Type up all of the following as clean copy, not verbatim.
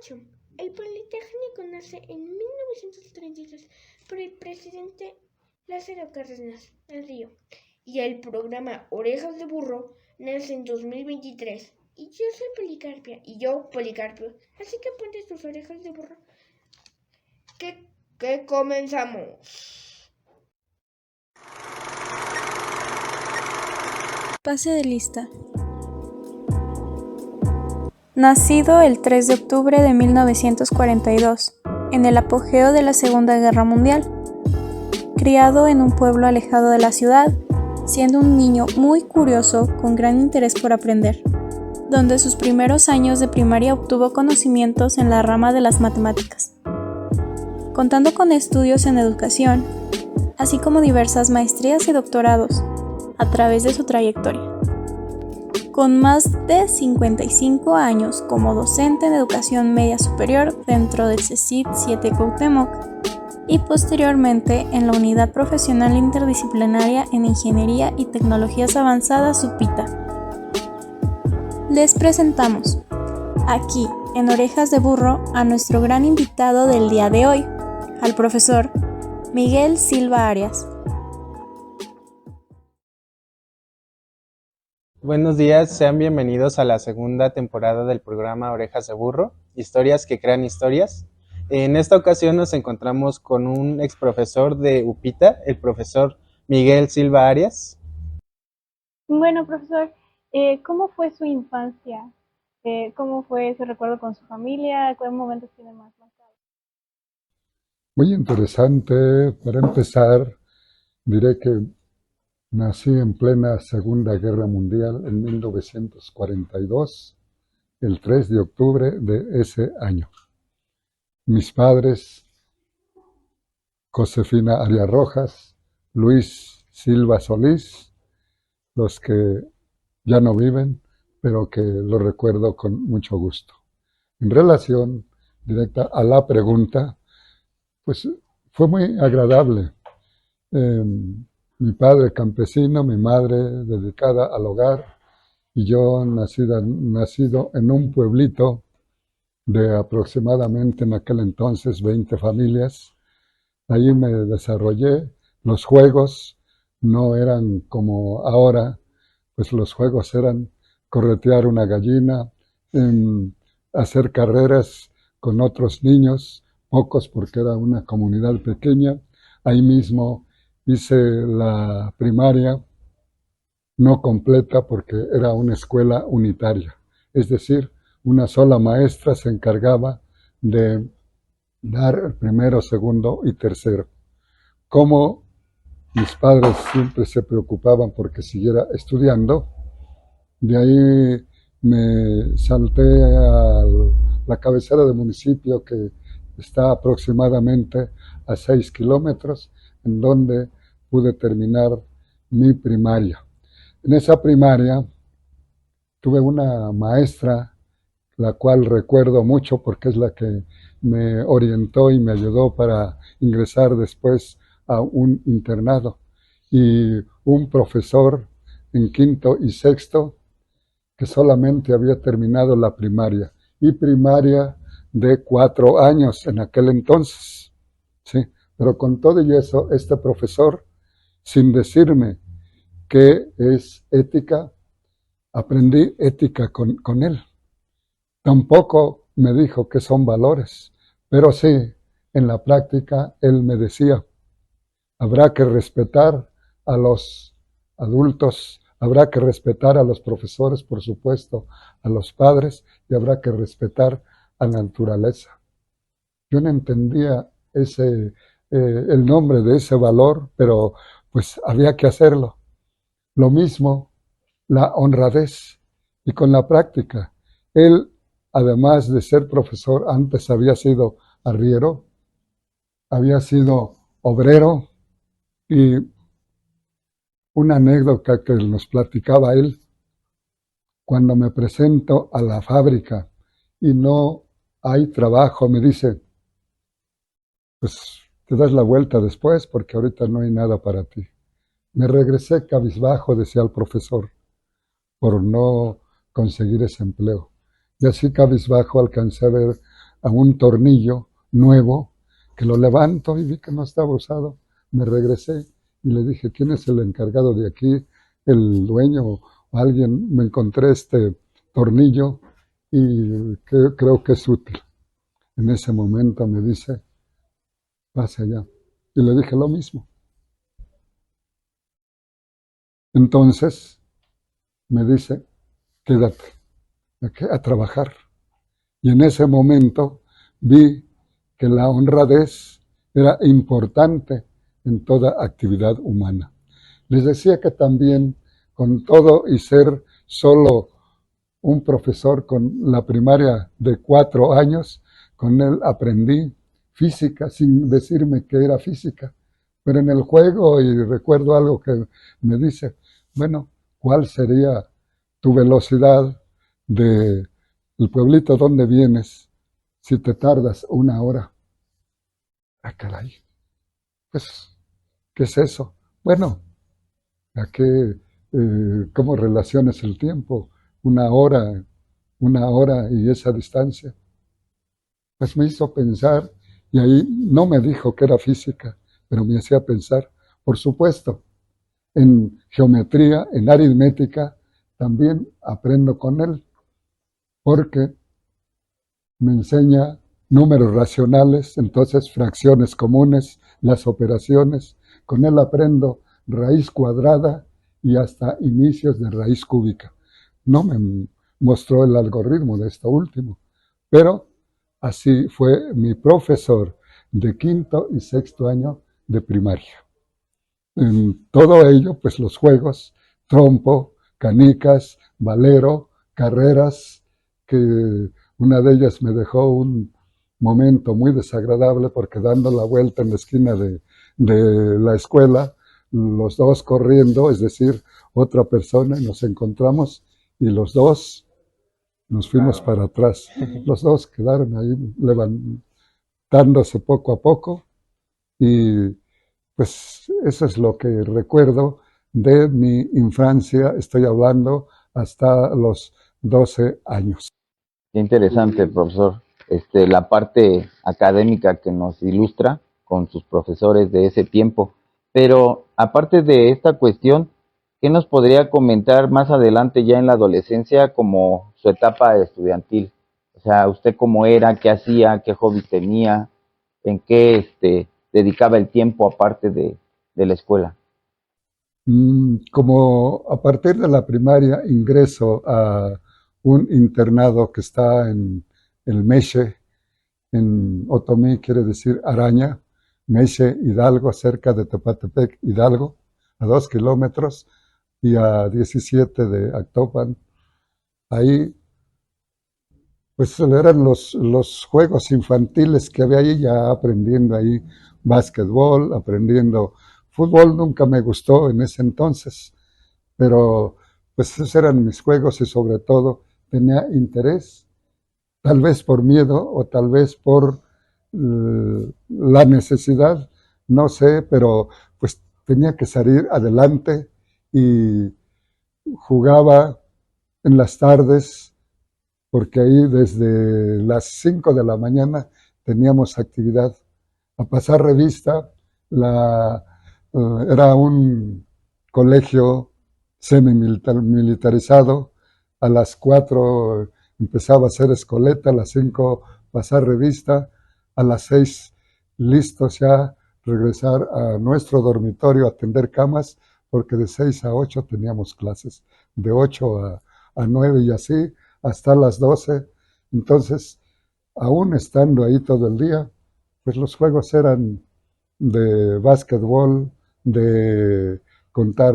hecho, el Politécnico nace en 1933 por el presidente Lázaro Cárdenas del Río y el programa Orejas de Burro nace en 2023. Y yo soy Policarpia y yo Policarpio, así que ponte tus orejas de burro que comenzamos. Pase de lista. Nacido el 3 de octubre de 1942, en el apogeo de la Segunda Guerra Mundial. Criado en un pueblo alejado de la ciudad, siendo un niño muy curioso con gran interés por aprender, donde sus primeros años de primaria obtuvo conocimientos en la rama de las matemáticas. Contando con estudios en educación, así como diversas maestrías y doctorados, a través de su trayectoria. Con más de 55 años como docente en educación media superior dentro del CECIT 7 Cuauhtémoc y posteriormente en la Unidad Profesional Interdisciplinaria en Ingeniería y Tecnologías Avanzadas UPITA. Les presentamos, aquí en Orejas de Burro, a nuestro gran invitado del día de hoy, al profesor Miguel Silva Arias. Buenos días, sean bienvenidos a la segunda temporada del programa Orejas de Burro, historias que crean historias. En esta ocasión nos encontramos con un ex profesor de UPITA, el profesor Miguel Silva Arias. Bueno, profesor, ¿cómo fue su infancia? ¿Cómo fue su recuerdo con su familia? ¿Cuáles momentos tiene más marcados? Muy interesante. Para empezar, diré que nací en plena Segunda Guerra Mundial en 1942, el 3 de octubre de ese año. Mis padres, Josefina Arias Rojas, Luis Silva Solís, los que ya no viven, pero que lo recuerdo con mucho gusto. En relación directa a la pregunta, pues fue muy agradable. Mi padre campesino, mi madre dedicada al hogar, y yo nacido en un pueblito de aproximadamente en aquel entonces 20 familias. Allí me desarrollé. Los juegos no eran como ahora, pues los juegos eran corretear una gallina, hacer carreras con otros niños, pocos porque era una comunidad pequeña. Ahí mismo hice la primaria, no completa porque era una escuela unitaria, es decir, una sola maestra se encargaba de dar el primero, segundo y tercero. Como mis padres siempre se preocupaban porque siguiera estudiando, de ahí me salté a la cabecera del municipio que está aproximadamente a 6 kilómetros, en donde pude terminar mi primaria. En esa primaria tuve una maestra, la cual recuerdo mucho porque es la que me orientó y me ayudó para ingresar después a un internado, y un profesor en quinto y sexto que solamente había terminado la primaria, y primaria de 4 años en aquel entonces, ¿sí? Pero con todo y eso, este profesor, sin decirme qué es ética, aprendí ética con él. Tampoco me dijo qué son valores, pero sí, en la práctica, él me decía, habrá que respetar a los adultos, habrá que respetar a los profesores, por supuesto, a los padres, y habrá que respetar a la naturaleza. Yo no entendía el nombre de ese valor, pero pues había que hacerlo. Lo mismo, la honradez, y con la práctica. Él, además de ser profesor, antes había sido arriero, había sido obrero, y una anécdota que nos platicaba él, cuando me presento a la fábrica y no hay trabajo, me dice, pues te das la vuelta después porque ahorita no hay nada para ti. Me regresé cabizbajo, decía el profesor, por no conseguir ese empleo. Y así cabizbajo alcancé a ver a un tornillo nuevo, que lo levanto y vi que no estaba usado. Me regresé y le dije, ¿quién es el encargado de aquí? El dueño o alguien. Me encontré este tornillo y creo que es útil. En ese momento me dice, pase allá. Y le dije lo mismo. Entonces me dice, quédate a trabajar. Y en ese momento vi que la honradez era importante en toda actividad humana. Les decía que también, con todo y ser solo un profesor con la primaria de 4 años, con él aprendí física sin decirme que era física. Pero en el juego, y recuerdo algo que me dice, bueno, ¿cuál sería tu velocidad de el pueblito donde vienes si te tardas 1 hora? Ah, caray, pues, ¿qué es eso? Bueno, ¿a qué, cómo relacionas el tiempo? 1 hora, 1 hora y esa distancia. Pues me hizo pensar, y ahí no me dijo que era física, pero me hacía pensar, por supuesto, en geometría, en aritmética, también aprendo con él, porque me enseña números racionales, entonces fracciones comunes, las operaciones. Con él aprendo raíz cuadrada y hasta inicios de raíz cúbica. No me mostró el algoritmo de esto último, pero así fue mi profesor de 5º y 6º año de primaria. En todo ello, pues los juegos, trompo, canicas, valero, carreras, que una de ellas me dejó un momento muy desagradable porque dando la vuelta en la esquina de la escuela, los dos corriendo, es decir, otra persona, y nos encontramos y los dos nos fuimos para atrás. Los dos quedaron ahí levantándose poco a poco y pues eso es lo que recuerdo de mi infancia. Estoy hablando hasta los 12 años. Qué interesante, profesor. La parte académica que nos ilustra con sus profesores de ese tiempo. Pero aparte de esta cuestión, ¿qué nos podría comentar más adelante ya en la adolescencia como su etapa estudiantil? O sea, usted cómo era, qué hacía, qué hobby tenía, en qué dedicaba el tiempo aparte de la escuela. Como a partir de la primaria ingreso a un internado que está en el Meche, en Otomí, quiere decir araña, Meche Hidalgo, cerca de Tepatepec, Hidalgo, a 2 kilómetros, y a 17 de Actopan. Ahí, pues eran los juegos infantiles que había ahí, ya aprendiendo ahí básquetbol, aprendiendo fútbol. Nunca me gustó en ese entonces, pero pues esos eran mis juegos y sobre todo tenía interés, tal vez por miedo o tal vez por la necesidad, no sé, pero pues tenía que salir adelante y jugaba en las tardes, porque ahí desde las 5 de la mañana teníamos actividad. A pasar revista, era un colegio semi-militarizado. A las 4 empezaba a hacer escoleta, a las 5 pasar revista, a las 6 listos ya regresar a nuestro dormitorio a atender camas, porque de 6 a 8 teníamos clases, de 8 a 9 y así hasta las 12. Entonces, aún estando ahí todo el día, pues los juegos eran de básquetbol, de contar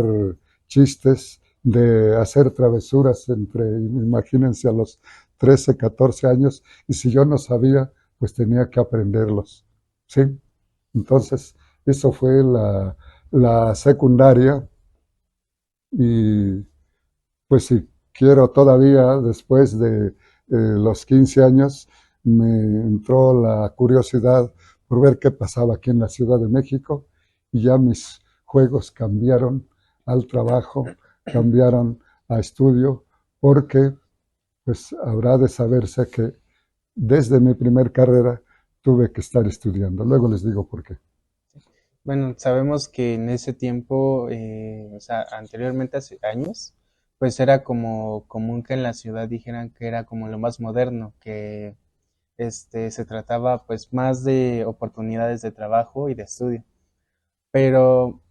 chistes, de hacer travesuras imagínense, a los 13, 14 años, y si yo no sabía, pues tenía que aprenderlos, ¿sí? Entonces, eso fue la secundaria, y pues si quiero todavía, después de los 15 años, me entró la curiosidad por ver qué pasaba aquí en la Ciudad de México, y ya mis juegos cambiaron al trabajo, cambiaron a estudio, porque pues habrá de saberse que desde mi primer carrera tuve que estar estudiando. Luego les digo por qué. Bueno, sabemos que en ese tiempo, o sea, anteriormente hace años, pues era como común que en la ciudad dijeran que era como lo más moderno, que se trataba pues más de oportunidades de trabajo y de estudio. Pero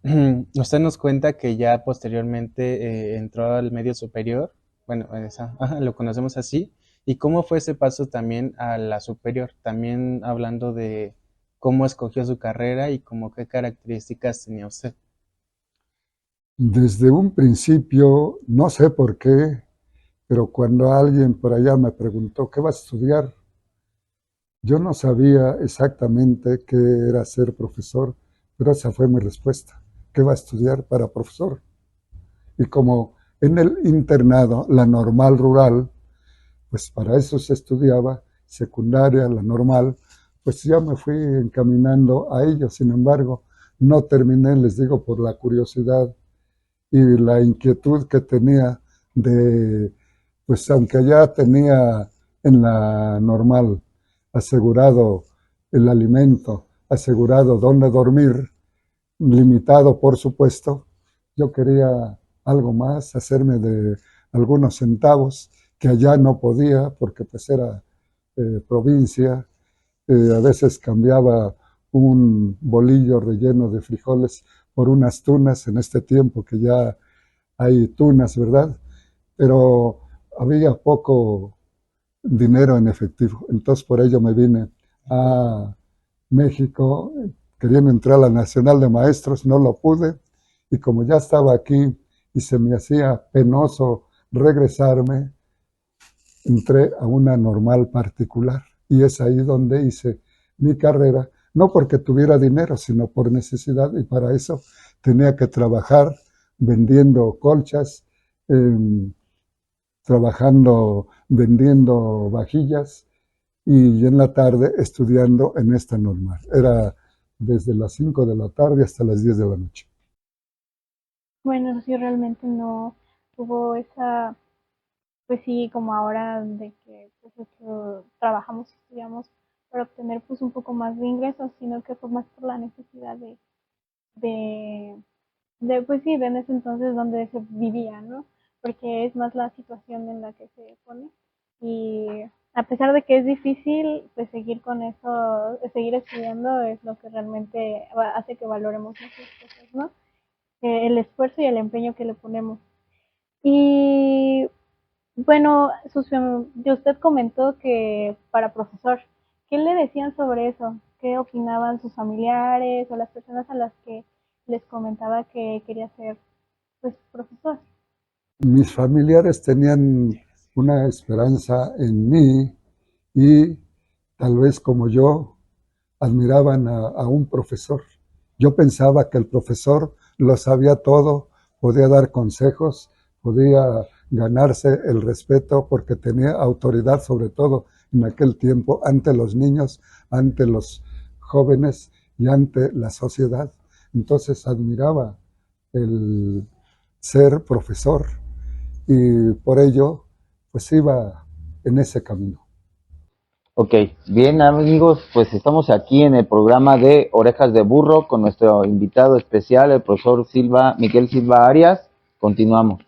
usted nos cuenta que ya posteriormente entró al medio superior, bueno, ajá, lo conocemos así, y cómo fue ese paso también a la superior, también hablando de cómo escogió su carrera y como qué características tenía usted. Desde un principio, no sé por qué, pero cuando alguien por allá me preguntó, ¿qué vas a estudiar? Yo no sabía exactamente qué era ser profesor, pero esa fue mi respuesta. ¿Qué va a estudiar para profesor? Y como en el internado, la normal rural, pues para eso se estudiaba, secundaria, la normal, pues ya me fui encaminando a ello. Sin embargo, no terminé, les digo, por la curiosidad y la inquietud que tenía de, pues aunque ya tenía en la normal asegurado el alimento, asegurado dónde dormir, limitado por supuesto, yo quería algo más, hacerme de algunos centavos que allá no podía porque pues era provincia, a veces cambiaba un bolillo relleno de frijoles por unas tunas en este tiempo que ya hay tunas, ¿verdad? Pero había poco dinero en efectivo. Entonces por ello me vine a México queriendo entrar a la Nacional de Maestros, no lo pude. Y como ya estaba aquí y se me hacía penoso regresarme, entré a una normal particular. Y es ahí donde hice mi carrera, no porque tuviera dinero, sino por necesidad. Y para eso tenía que trabajar vendiendo colchas, eh, trabajando vendiendo vajillas y en la tarde estudiando en esta normal. Era desde las 5 de la tarde hasta las 10 de la noche. Bueno, sí, realmente no hubo esa, pues sí, como ahora de que pues trabajamos y estudiamos para obtener pues un poco más de ingresos, sino que fue más por la necesidad de, pues sí, de en ese entonces donde se vivía, ¿no? Porque es más la situación en la que se pone. Y a pesar de que es difícil, pues seguir con eso, seguir estudiando es lo que realmente hace que valoremos muchas cosas, ¿no? El esfuerzo y el empeño que le ponemos. Y bueno, usted comentó que para profesor, ¿qué le decían sobre eso? ¿Qué opinaban sus familiares o las personas a las que les comentaba que quería ser pues profesor? Mis familiares tenían una esperanza en mí y tal vez como yo admiraban a un profesor. Yo pensaba que el profesor lo sabía todo, podía dar consejos, podía ganarse el respeto porque tenía autoridad, sobre todo en aquel tiempo, ante los niños, ante los jóvenes y ante la sociedad. Entonces admiraba el ser profesor y por ello pues iba en ese camino. Ok, bien amigos, pues estamos aquí en el programa de Orejas de Burro con nuestro invitado especial, el profesor Miguel Silva Arias. Continuamos.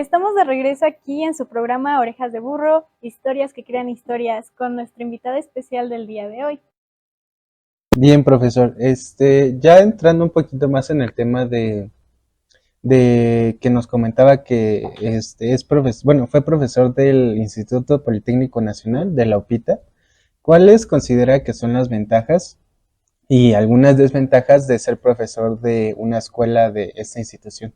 Estamos de regreso aquí en su programa Orejas de Burro, historias que crean historias, con nuestra invitada especial del día de hoy. Bien, profesor, ya entrando un poquito más en el tema de que nos comentaba que es profesor, bueno, fue profesor del Instituto Politécnico Nacional de la UPITA. ¿Cuáles considera que son las ventajas y algunas desventajas de ser profesor de una escuela de esta institución?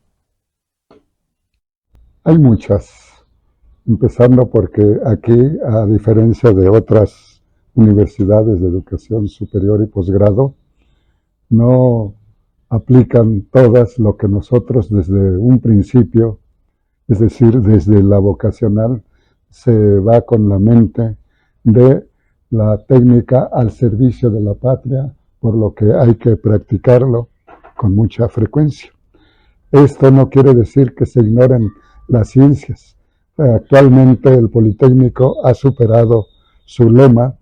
Hay muchas, empezando porque aquí, a diferencia de otras universidades de educación superior y posgrado, no aplican todas lo que nosotros desde un principio, es decir, desde la vocacional, se va con la mente de la técnica al servicio de la patria, por lo que hay que practicarlo con mucha frecuencia. Esto no quiere decir que se ignoren las ciencias. Actualmente el Politécnico ha superado su lema,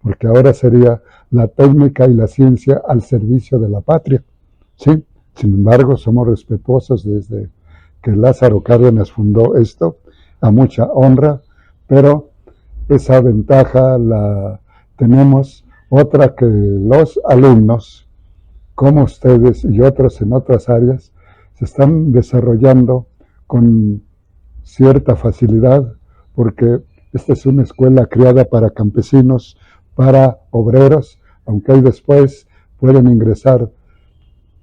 porque ahora sería la técnica y la ciencia al servicio de la patria. Sí, sin embargo, somos respetuosos desde que Lázaro Cárdenas fundó esto, a mucha honra, pero esa ventaja la tenemos. Otra, que los alumnos, como ustedes y otros en otras áreas, se están desarrollando con cierta facilidad, porque esta es una escuela creada para campesinos, para obreros, aunque ahí después pueden ingresar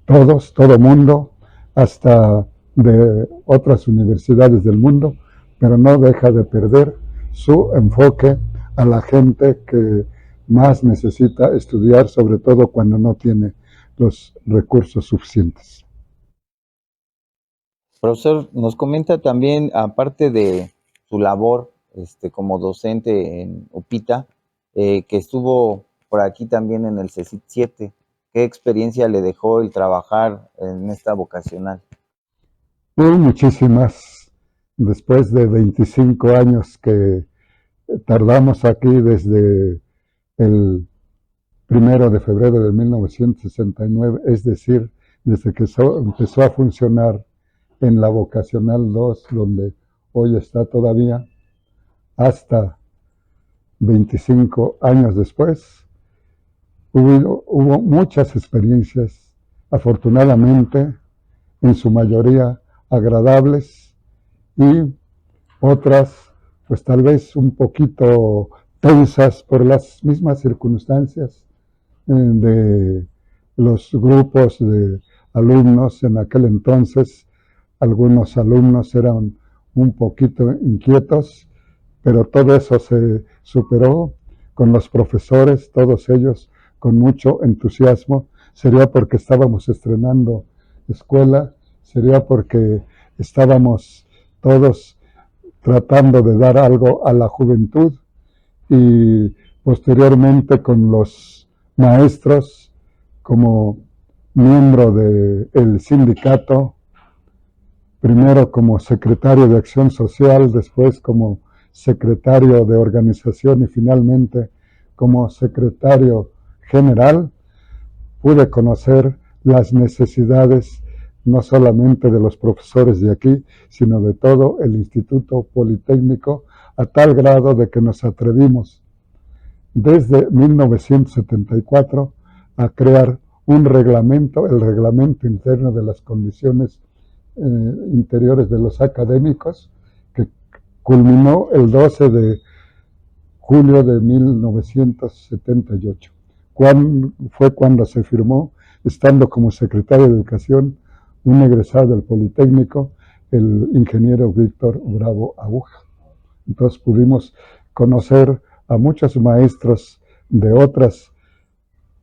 todos, todo mundo, hasta de otras universidades del mundo, pero no deja de perder su enfoque a la gente que más necesita estudiar, sobre todo cuando no tiene los recursos suficientes. Profesor, nos comenta también, aparte de su labor como docente en UPITA, que estuvo por aquí también en el CECIT 7. ¿Qué experiencia le dejó el trabajar en esta vocacional? Muchísimas. Después de 25 años que tardamos aquí, desde el 1 de febrero de 1969, es decir, desde que empezó a funcionar en la Vocacional 2, donde hoy está todavía, hasta 25 años después, hubo muchas experiencias, afortunadamente, en su mayoría agradables, y otras, pues tal vez un poquito tensas por las mismas circunstancias de los grupos de alumnos en aquel entonces. Algunos alumnos eran un poquito inquietos, pero todo eso se superó con los profesores, todos ellos con mucho entusiasmo. Sería porque estábamos estrenando escuela, sería porque estábamos todos tratando de dar algo a la juventud, y posteriormente con los maestros, como miembro del sindicato, primero como secretario de Acción Social, después como secretario de organización y finalmente como secretario general, pude conocer las necesidades no solamente de los profesores de aquí, sino de todo el Instituto Politécnico, a tal grado de que nos atrevimos desde 1974 a crear un reglamento, el reglamento interno de las condiciones interiores de los académicos, que culminó el 12 de julio de 1978. Fue cuando se firmó, estando como secretario de Educación, un egresado del Politécnico, el ingeniero Víctor Bravo Aguja. Entonces pudimos conocer a muchos maestros de otras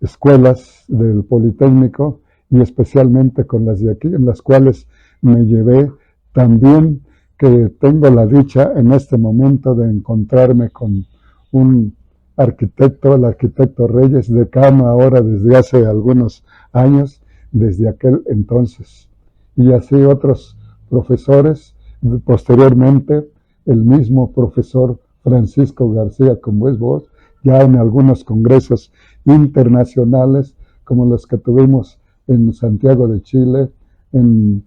escuelas del Politécnico, y especialmente con las de aquí, en las cuales me llevé también, que tengo la dicha en este momento de encontrarme con un arquitecto, el arquitecto Reyes, decano ahora desde hace algunos años, desde aquel entonces. Y así otros profesores, posteriormente el mismo profesor Francisco García, como es vos, ya en algunos congresos internacionales, como los que tuvimos en Santiago de Chile, en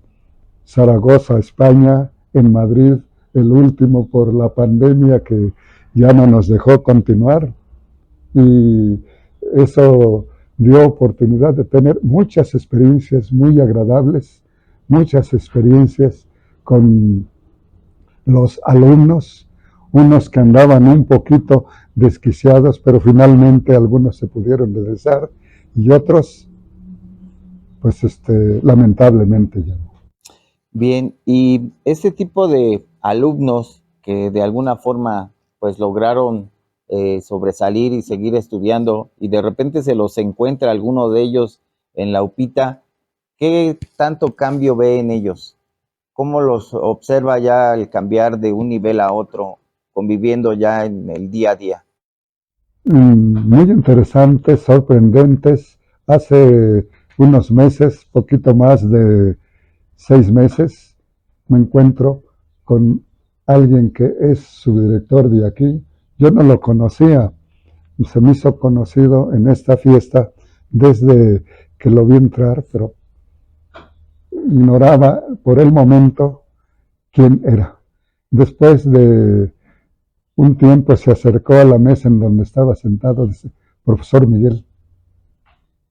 Zaragoza, España, en Madrid, el último por la pandemia que ya no nos dejó continuar, y eso dio oportunidad de tener muchas experiencias muy agradables, muchas experiencias con los alumnos, unos que andaban un poquito desquiciados, pero finalmente algunos se pudieron regresar, y otros, pues lamentablemente ya no. Bien, y este tipo de alumnos que de alguna forma pues lograron sobresalir y seguir estudiando, y de repente se los encuentra alguno de ellos en la UPITA, ¿qué tanto cambio ve en ellos? ¿Cómo los observa ya al cambiar de un nivel a otro conviviendo ya en el día a día? Muy interesantes, sorprendentes. Hace unos meses, poquito más de 6 meses, me encuentro con alguien que es subdirector de aquí. Yo no lo conocía, se me hizo conocido en esta fiesta desde que lo vi entrar, pero ignoraba por el momento quién era. Después de un tiempo se acercó a la mesa en donde estaba sentado, dice: profesor Miguel,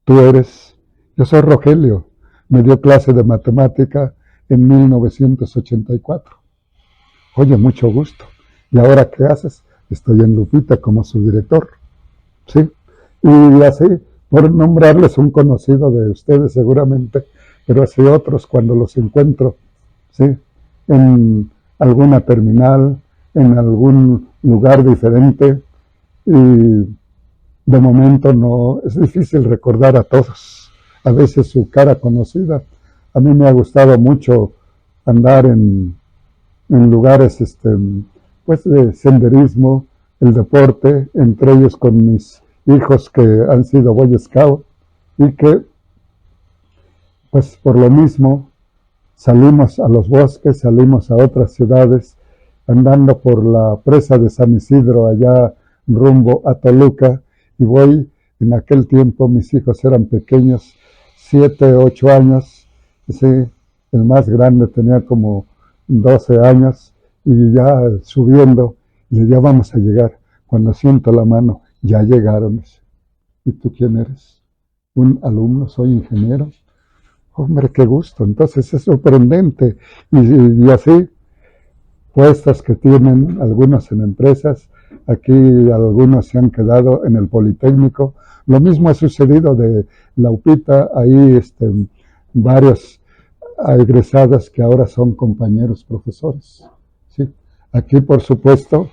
tú eres, yo soy Rogelio, me dio clase de matemática en 1984. Oye, mucho gusto. ¿Y ahora qué haces? Estoy en Lupita como su director. ¿Sí? Y así, por nombrarles un conocido de ustedes seguramente, pero así otros cuando los encuentro, ¿sí? En alguna terminal, en algún lugar diferente, y de momento no, es difícil recordar a todos, a veces su cara conocida. A mí me ha gustado mucho andar en lugares pues de senderismo, el deporte, entre ellos con mis hijos que han sido Boy Scout y que pues por lo mismo salimos a los bosques, salimos a otras ciudades, andando por la presa de San Isidro allá rumbo a Toluca, y voy, en aquel tiempo mis hijos eran pequeños, 7, 8 años, sí, el más grande tenía como 12 años, y ya subiendo, y ya vamos a llegar. Cuando siento la mano, ya llegaron. ¿Y tú quién eres? Un alumno, soy ingeniero. Hombre, qué gusto. Entonces es sorprendente. Y así, puestas que tienen algunos en empresas, aquí algunos se han quedado en el Politécnico. Lo mismo ha sucedido de la UPITA, ahí varios egresadas que ahora son compañeros profesores. ¿Sí? Aquí, por supuesto,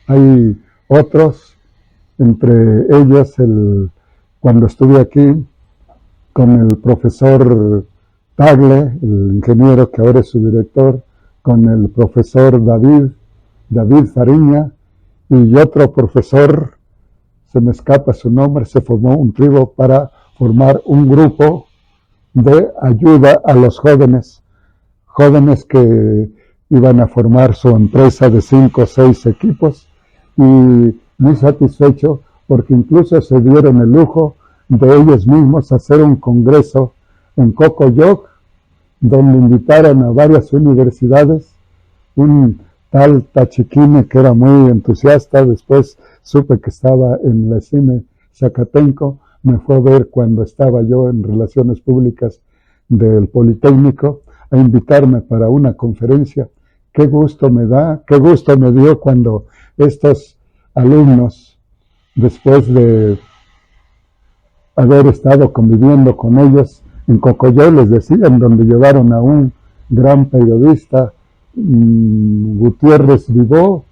hay otros, entre ellos, cuando estuve aquí con el profesor Tagle, el ingeniero que ahora es su director, con el profesor David Fariña, y otro profesor, se me escapa su nombre, se formó un tribu para formar un grupo de ayuda a los jóvenes que iban a formar su empresa de 5 o 6 equipos, y muy satisfecho porque incluso se dieron el lujo de ellos mismos hacer un congreso en Cocoyoc, donde invitaron a varias universidades. Un tal Tachiquine que era muy entusiasta, después supe que estaba en la CIME Zacatenco, me fue a ver cuando estaba yo en Relaciones Públicas del Politécnico, a invitarme para una conferencia. Qué gusto me da, qué gusto me dio cuando estos alumnos, después de haber estado conviviendo con ellos en Cocoyoc, les decían, donde llevaron a un gran periodista, Gutiérrez Vivó,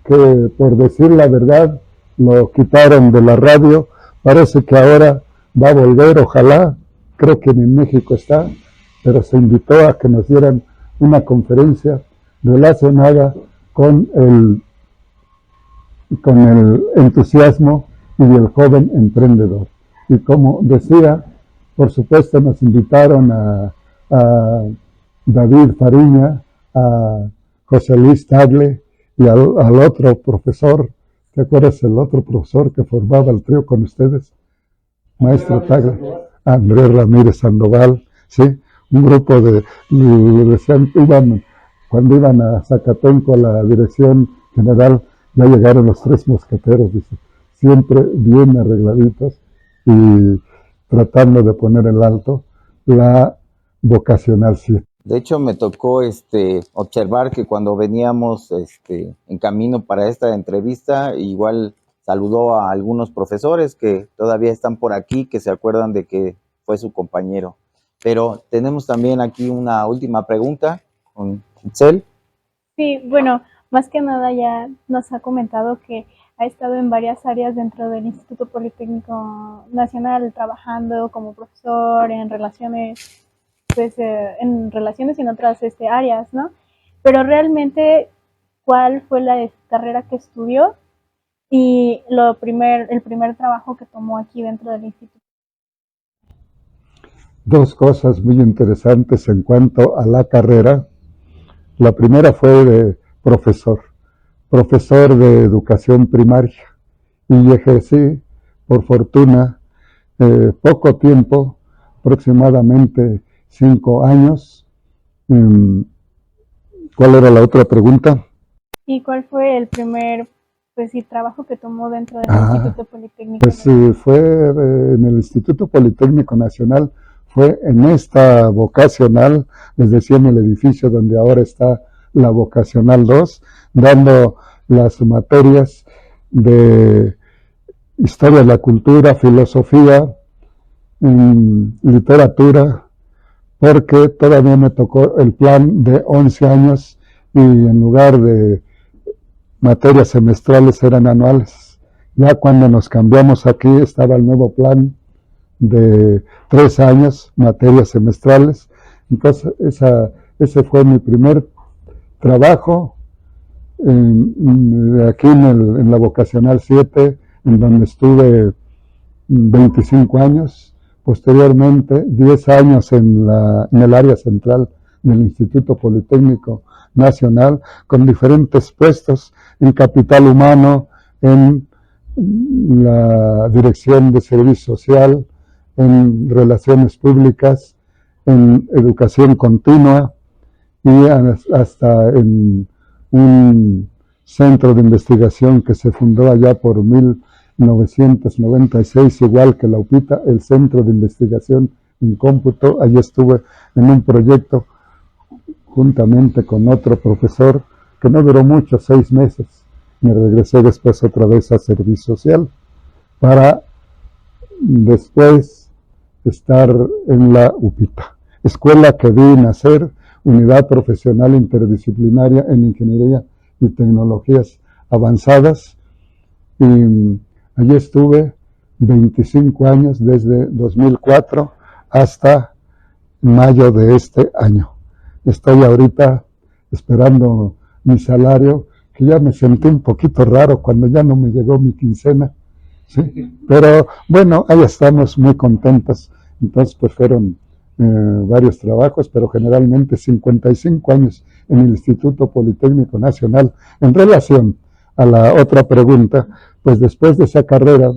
que por decir la verdad lo quitaron de la radio. Parece que ahora va a volver, ojalá, creo que en México está, pero se invitó a que nos dieran una conferencia relacionada con el entusiasmo y el joven emprendedor. Y como decía, por supuesto nos invitaron a David Fariña, a José Luis Tagle y al otro profesor. ¿Te acuerdas el otro profesor que formaba el trío con ustedes? Maestro Tagle. Andrés Ramírez Sandoval, ¿sí? Un grupo cuando iban a Zacatenco a la dirección general, ya llegaron los 3 mosqueteros, dice, siempre bien arregladitos y tratando de poner en alto la vocacional 7. De hecho, me tocó observar que cuando veníamos en camino para esta entrevista, igual saludó a algunos profesores que todavía están por aquí, que se acuerdan de que fue su compañero. Pero tenemos también aquí una última pregunta con Itzel. Sí, bueno, más que nada ya nos ha comentado que ha estado en varias áreas dentro del Instituto Politécnico Nacional, trabajando como profesor en relaciones, pues en relaciones y en otras áreas, ¿no? Pero realmente cuál fue la carrera que estudió y el primer trabajo que tomó aquí dentro del instituto. Dos cosas muy interesantes en cuanto a la carrera. La primera fue de profesor de educación primaria, y ejercí, por fortuna, poco tiempo, aproximadamente 5 años. ¿Cuál era la otra pregunta? ¿Y cuál fue el primer trabajo que tomó dentro del Instituto Politécnico Pues fue en el Instituto Politécnico Nacional, fue en esta vocacional, les decía, en el edificio donde ahora está la vocacional 2, dando las materias de historia de la cultura, filosofía, literatura, porque todavía me tocó el plan de 11 años y en lugar de materias semestrales eran anuales. Ya cuando nos cambiamos aquí estaba el nuevo plan de 3 años, materias semestrales. Entonces ese fue mi primer trabajo aquí en la vocacional 7, en donde estuve 25 años. Posteriormente 10 años en el área central del Instituto Politécnico Nacional, con diferentes puestos en capital humano, en la dirección de servicio social, en relaciones públicas, en educación continua y hasta en un centro de investigación que se fundó allá por 1996, igual que la UPITA, el Centro de Investigación en Cómputo. Allí estuve en un proyecto juntamente con otro profesor que no duró mucho, 6 meses. Me regresé después otra vez a servicio social para después estar en la UPITA, escuela que vi nacer, Unidad Profesional Interdisciplinaria en Ingeniería y Tecnologías Avanzadas, y allí estuve 25 años, desde 2004 hasta mayo de este año. Estoy ahorita esperando mi salario, que ya me sentí un poquito raro cuando ya no me llegó mi quincena, ¿sí? Pero bueno, ahí estamos muy contentos. Entonces pues fueron varios trabajos, pero generalmente 55 años en el Instituto Politécnico Nacional. En relación a la otra pregunta, pues después de esa carrera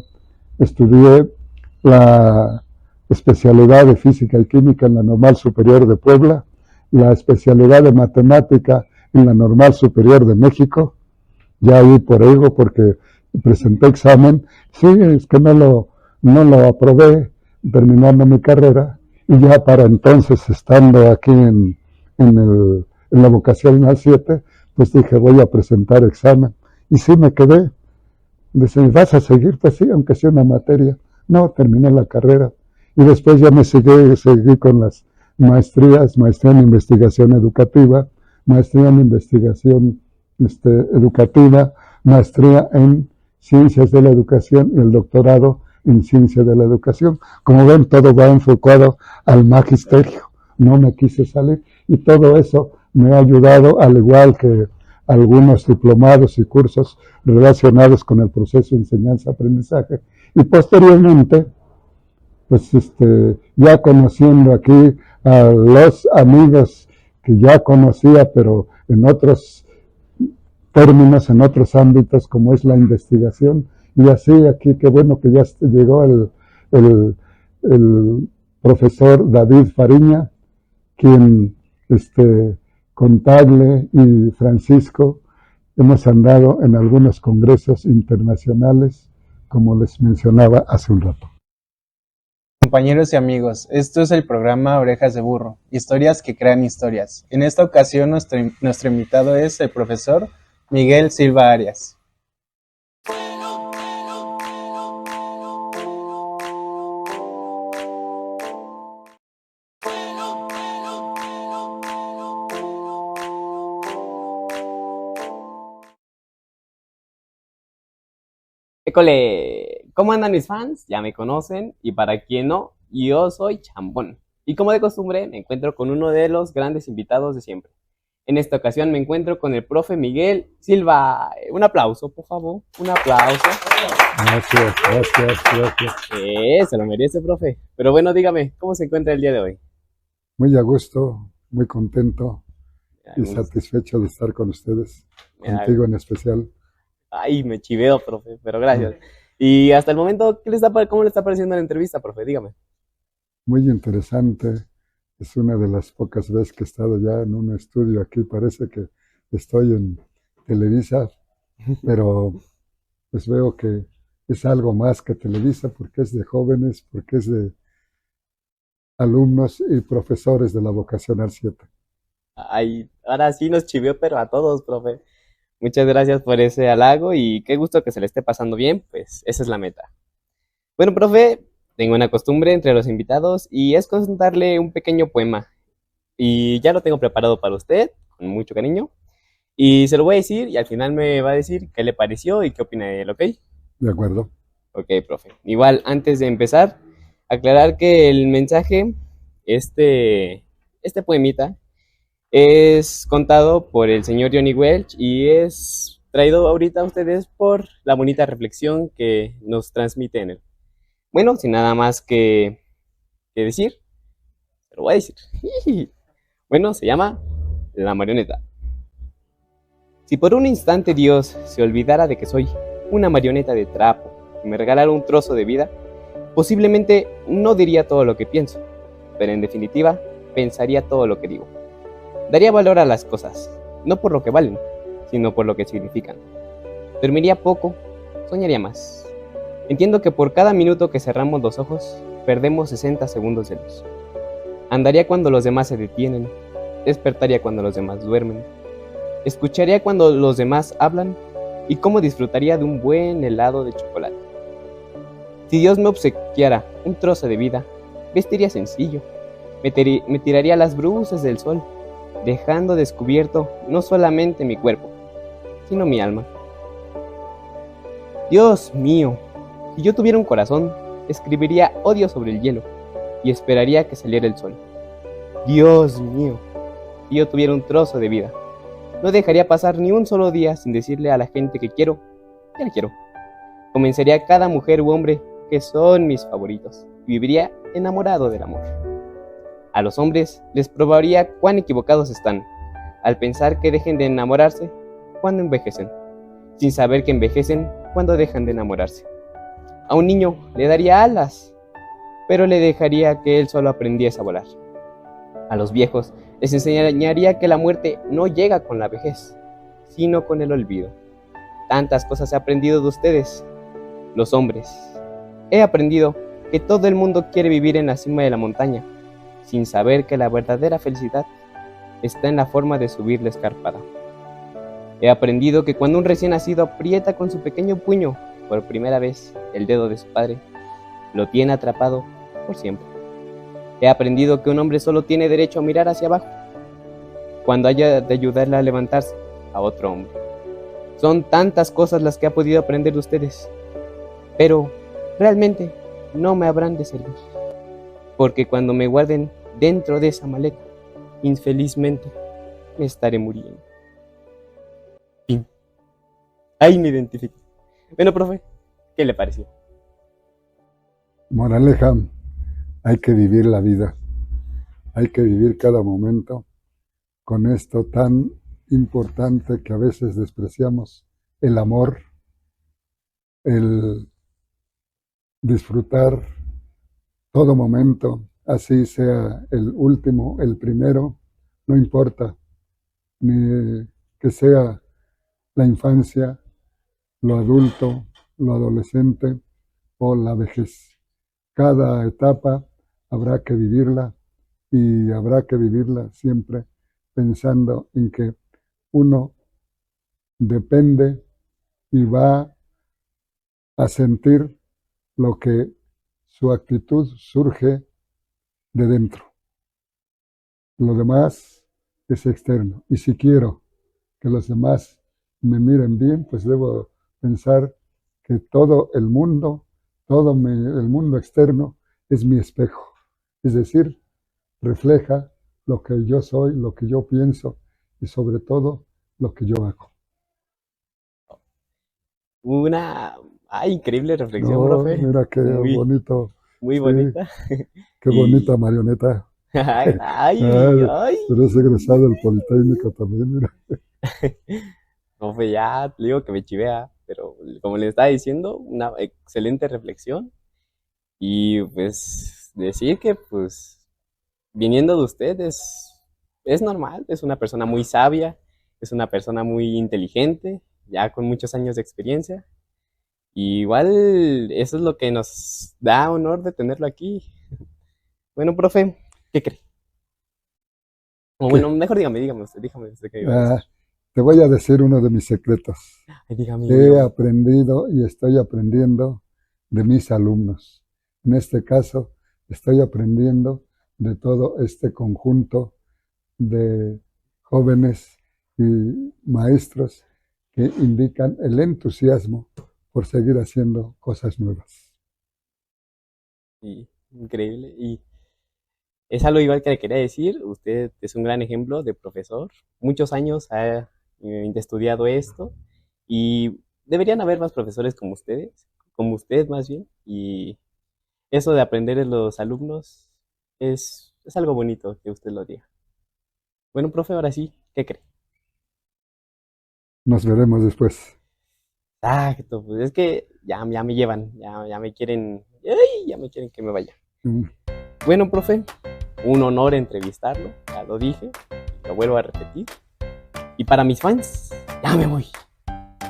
estudié la especialidad de Física y Química en la Normal Superior de Puebla, la especialidad de Matemática en la Normal Superior de México, ya ahí por ego, porque presenté examen, sí, es que no lo aprobé terminando mi carrera, y ya para entonces, estando aquí en la vocacional 7, pues dije, voy a presentar examen, y sí me quedé. Dice, ¿vas a seguir? Pues sí, aunque sea una materia. No, terminé la carrera. Y después ya seguí con las maestrías, maestría en investigación educativa, maestría en investigación educativa, maestría en ciencias de la educación y el doctorado en ciencias de la educación. Como ven, todo va enfocado al magisterio. No me quise salir, y todo eso me ha ayudado, al igual que algunos diplomados y cursos relacionados con el proceso de enseñanza-aprendizaje. Y posteriormente, pues ya conociendo aquí a los amigos que ya conocía, pero en otros términos, en otros ámbitos, como es la investigación, y así aquí, qué bueno que ya llegó el profesor David Fariña, quien con Tagle y Francisco hemos andado en algunos congresos internacionales, como les mencionaba hace un rato. Compañeros y amigos, esto es el programa Orejas de Burro, historias que crean historias. En esta ocasión nuestro invitado es el profesor Miguel Silva Arias. École, ¿cómo andan mis fans? Ya me conocen, y para quien no, yo soy Chambón. Y como de costumbre, me encuentro con uno de los grandes invitados de siempre. En esta ocasión me encuentro con el profe Miguel Silva. Un aplauso, por favor. Un aplauso. Gracias. Se lo merece, profe. Pero bueno, dígame, ¿cómo se encuentra el día de hoy? Muy a gusto, muy contento y Ay, satisfecho de estar con ustedes, Mira, contigo en especial. ay, me chiveo, profe, pero gracias. Y hasta el momento, ¿cómo le está pareciendo la entrevista, profe? Dígame. Muy interesante. Es una de las pocas veces que he estado ya en un estudio aquí. Parece que estoy en Televisa, pero pues veo que es algo más que Televisa porque es de jóvenes, porque es de alumnos y profesores de la Vocacional 7. Ay, ahora sí nos chivió, pero a todos, profe. Muchas gracias por ese halago y qué gusto que se le esté pasando bien, pues esa es la meta. Bueno, profe, tengo una costumbre entre los invitados y es contarle un pequeño poema. Y ya lo tengo preparado para usted, con mucho cariño. Y se lo voy a decir y al final me va a decir qué le pareció y qué opina de él, ¿ok? ¿De acuerdo? Ok, profe. Igual, antes de empezar, aclarar que el mensaje, este poemita, es contado por el señor Johnny Welch y es traído ahorita a ustedes por la bonita reflexión que nos transmite en él. Bueno, sin nada más que decir, se lo voy a decir. Bueno, se llama La Marioneta. Si por un instante Dios se olvidara de que soy una marioneta de trapo y me regalara un trozo de vida, posiblemente no diría todo lo que pienso, pero en definitiva pensaría todo lo que digo. Daría valor a las cosas, no por lo que valen, sino por lo que significan. Dormiría poco, soñaría más. Entiendo que por cada minuto que cerramos los ojos, perdemos 60 segundos de luz. Andaría cuando los demás se detienen, despertaría cuando los demás duermen, escucharía cuando los demás hablan y cómo disfrutaría de un buen helado de chocolate. Si Dios me obsequiara un trozo de vida, vestiría sencillo, me tiraría las bruces del sol, dejando descubierto no solamente mi cuerpo, sino mi alma. Dios mío, si yo tuviera un corazón, escribiría odio sobre el hielo y esperaría que saliera el sol. Dios mío, si yo tuviera un trozo de vida, no dejaría pasar ni un solo día sin decirle a la gente que quiero, que la quiero. Comenzaría a cada mujer u hombre que son mis favoritos y viviría enamorado del amor. A los hombres les probaría cuán equivocados están al pensar que dejen de enamorarse cuando envejecen, sin saber que envejecen cuando dejan de enamorarse. A un niño le daría alas, pero le dejaría que él solo aprendiese a volar. A los viejos les enseñaría que la muerte no llega con la vejez, sino con el olvido. Tantas cosas he aprendido de ustedes, los hombres. He aprendido que todo el mundo quiere vivir en la cima de la montaña, sin saber que la verdadera felicidad está en la forma de subir la escarpada. He aprendido que cuando un recién nacido aprieta con su pequeño puño por primera vez el dedo de su padre, lo tiene atrapado por siempre. He aprendido que un hombre solo tiene derecho a mirar hacia abajo cuando haya de ayudarle a levantarse a otro hombre. Son tantas cosas las que he podido aprender de ustedes, pero realmente no me habrán de servir, porque cuando me guarden dentro de esa maleta, infelizmente me estaré muriendo. Fin. Ahí me identifico. Bueno, profe, ¿qué le pareció? Moraleja, hay que vivir la vida, hay que vivir cada momento con esto tan importante que a veces despreciamos, el amor, el disfrutar todo momento, así sea el último, el primero, no importa, ni que sea la infancia, lo adulto, lo adolescente o la vejez. Cada etapa habrá que vivirla y habrá que vivirla siempre pensando en que uno depende y va a sentir lo que su actitud surge de dentro. Lo demás es externo. Y si quiero que los demás me miren bien, pues debo pensar que todo el mundo el mundo externo es mi espejo, es decir, refleja lo que yo soy, lo que yo pienso, y sobre todo lo que yo hago. Increíble reflexión, No, profe. mira qué Muy, bonito. muy Sí, bonita. qué bonita Y, marioneta. ay, ay. Pero es egresado del Politécnico también, mira. Profe, ya le digo que me chivea, pero como le estaba diciendo, una excelente reflexión. Y pues decir que pues viniendo de usted es normal, es una persona muy sabia, es una persona muy inteligente, ya con muchos años de experiencia. Y igual eso es lo que nos da honor de tenerlo aquí. Bueno, profe, ¿qué cree? O bueno, ¿Qué? mejor dígame usted qué iba a decir. Ah, te voy a decir uno de mis secretos. Ay, dígame, He dígame. aprendido y estoy aprendiendo de mis alumnos. En este caso, estoy aprendiendo de todo este conjunto de jóvenes y maestros que indican el entusiasmo por seguir haciendo cosas nuevas. Sí, increíble. Y es algo igual que le quería decir, usted es un gran ejemplo de profesor. Muchos años ha estudiado esto y deberían haber más profesores como ustedes, como usted más bien. Y eso de aprender de los alumnos es algo bonito que usted lo diga. Bueno, profe, ahora sí, ¿qué cree? Nos veremos después. Exacto, pues es que ya me llevan, ya me quieren, ¡ay! Ya me quieren que me vaya. Mm. Bueno, profe, un honor entrevistarlo, ya lo dije, lo vuelvo a repetir. Y para mis fans, ya me voy.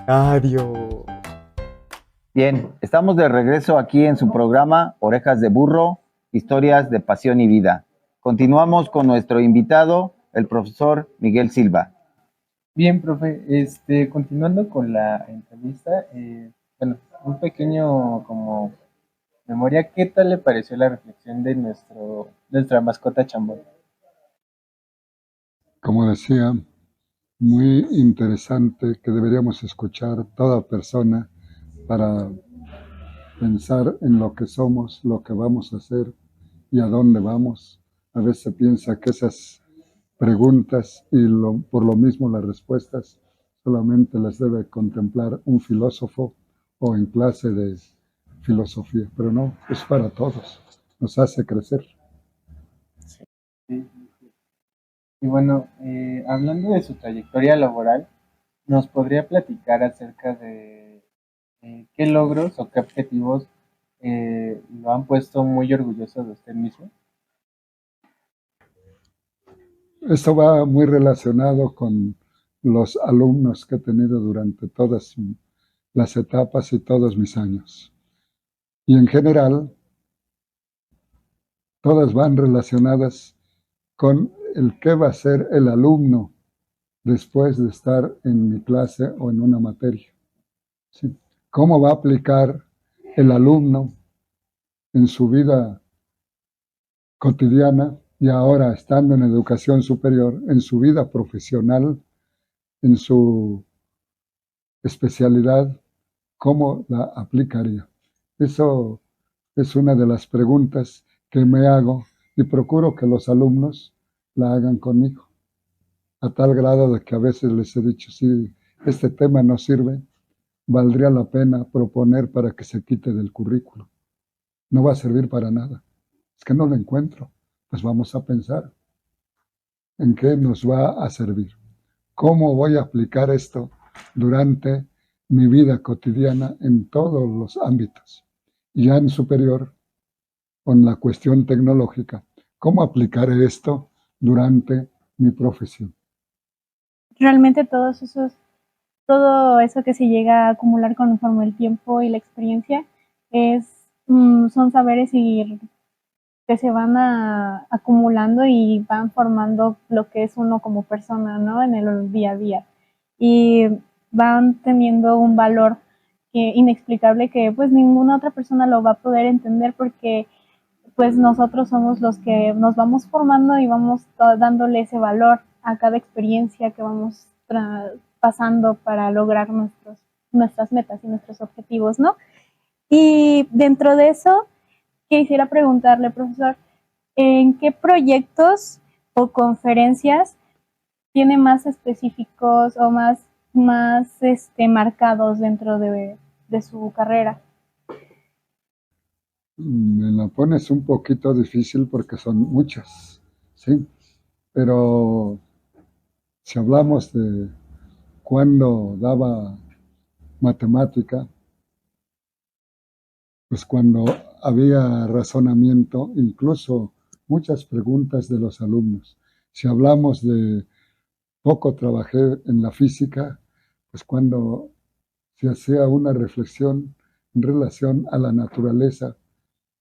Adiós. Bien, estamos de regreso aquí en su programa Orejas de Burro, historias de pasión y vida. Continuamos con nuestro invitado, el profesor Miguel Silva. Bien, profe, continuando con la entrevista, bueno, un pequeño como memoria, ¿qué tal le pareció la reflexión de nuestra mascota Chambón? Como decía, muy interesante que deberíamos escuchar toda persona para pensar en lo que somos, lo que vamos a hacer y a dónde vamos. A veces se piensa que esas preguntas y por lo mismo las respuestas solamente las debe contemplar un filósofo o en clase de filosofía, pero no, es para todos, nos hace crecer. Sí. Y bueno, hablando de su trayectoria laboral, ¿nos podría platicar acerca de qué logros o qué objetivos lo han puesto muy orgulloso de usted mismo? Esto va muy relacionado con los alumnos que he tenido durante todas las etapas y todos mis años. Y en general, todas van relacionadas con el qué va a ser el alumno después de estar en mi clase o en una materia. ¿Sí? ¿Cómo va a aplicar el alumno en su vida cotidiana y ahora estando en educación superior, en su vida profesional, en su especialidad, cómo la aplicaría? Eso es una de las preguntas que me hago y procuro que los alumnos la hagan conmigo, a tal grado de que a veces les he dicho, si este tema no sirve, valdría la pena proponer para que se quite del currículo. No va a servir para nada. Es que no lo encuentro. Pues vamos a pensar en qué nos va a servir. ¿Cómo voy a aplicar esto durante mi vida cotidiana en todos los ámbitos? Y ya en superior, con la cuestión tecnológica, ¿cómo aplicaré esto durante mi profesión? Realmente todo eso que se llega a acumular conforme el tiempo y la experiencia son saberes que se van acumulando y van formando lo que es uno como persona, ¿no? En el día a día. Y van teniendo un valor inexplicable que pues ninguna otra persona lo va a poder entender porque pues nosotros somos los que nos vamos formando y vamos dándole ese valor a cada experiencia que vamos pasando para lograr nuestras metas y nuestros objetivos, ¿no? Y dentro de eso, quisiera preguntarle, profesor, ¿en qué proyectos o conferencias tiene más específicos o más marcados dentro de su carrera? Me la pones un poquito difícil porque son muchas, ¿sí? Pero si hablamos de cuando daba matemática, pues cuando había razonamiento, incluso muchas preguntas de los alumnos. Si hablamos de poco trabajé en la física, pues cuando se hacía una reflexión en relación a la naturaleza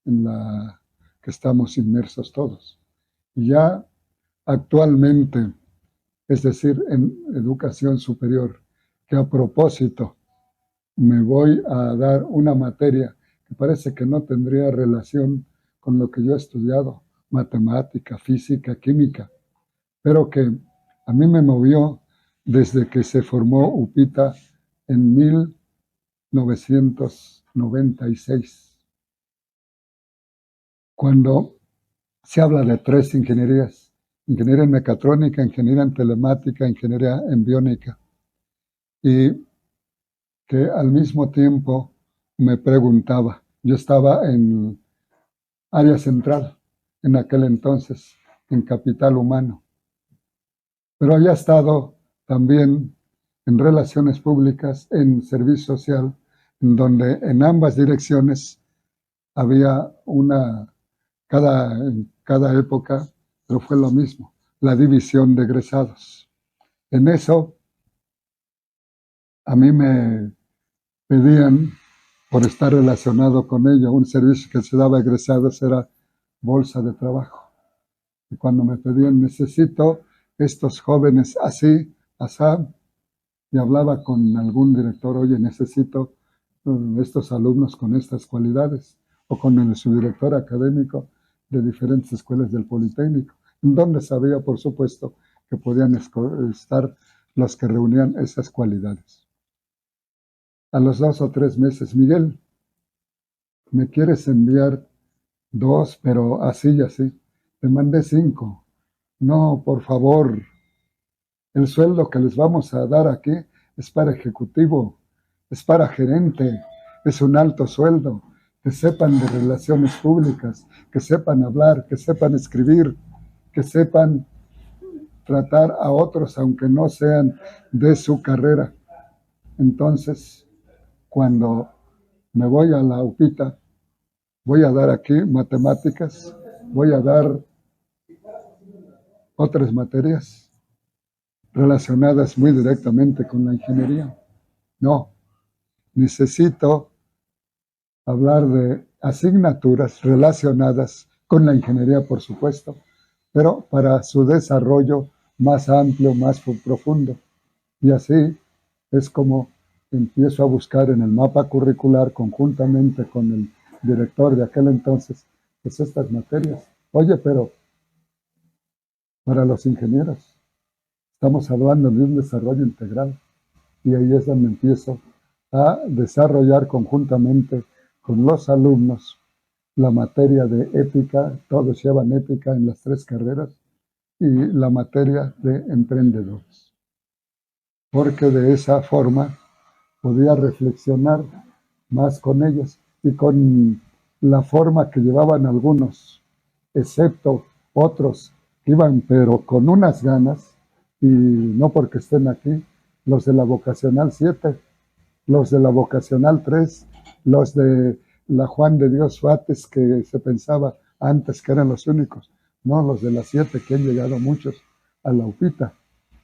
en la que estamos inmersos todos. Y ya actualmente, es decir, en educación superior, que a propósito me voy a dar una materia que parece que no tendría relación con lo que yo he estudiado, matemática, física, química, pero que a mí me movió desde que se formó UPITA en 1996, cuando se habla de 3 ingenierías: ingeniería en mecatrónica, ingeniería en telemática, ingeniería en biónica, y que al mismo tiempo me preguntaba, yo estaba en área central en aquel entonces, en capital humano, pero había estado también en relaciones públicas, en servicio social, en donde en ambas direcciones había en cada época, pero fue lo mismo, la división de egresados. En eso, a mí me pedían, por estar relacionado con ello, un servicio que se daba a egresados era bolsa de trabajo. Y cuando me pedían, necesito estos jóvenes así, asá, y hablaba con algún director, oye, necesito estos alumnos con estas cualidades, o con el subdirector académico de diferentes escuelas del Politécnico, en donde sabía, por supuesto, que podían estar los que reunían esas cualidades. A los 2 o 3 meses, Miguel, ¿me quieres enviar 2, pero así y así? Te mandé 5. No, por favor, el sueldo que les vamos a dar aquí es para ejecutivo, es para gerente, es un alto sueldo. Que sepan de relaciones públicas, que sepan hablar, que sepan escribir, que sepan tratar a otros aunque no sean de su carrera. Entonces, cuando me voy a la UPITA, voy a dar aquí matemáticas, voy a dar otras materias relacionadas muy directamente con la ingeniería. No, necesito hablar de asignaturas relacionadas con la ingeniería, por supuesto, pero para su desarrollo más amplio, más profundo. Y así es como empiezo a buscar en el mapa curricular, conjuntamente con el director de aquel entonces, pues estas materias. Oye, pero para los ingenieros estamos hablando de un desarrollo integral, y ahí es donde empiezo a desarrollar conjuntamente con los alumnos la materia de ética. Todos llevan ética en las 3 carreras, y la materia de emprendedores, porque de esa forma podía reflexionar más con ellos y con la forma que llevaban algunos, excepto otros que iban pero con unas ganas, y no porque estén aquí, los de la vocacional 7, los de la vocacional 3, los de la Juan de Dios Suárez, que se pensaba antes que eran los únicos, no, los de la 7, que han llegado muchos a la UPITA,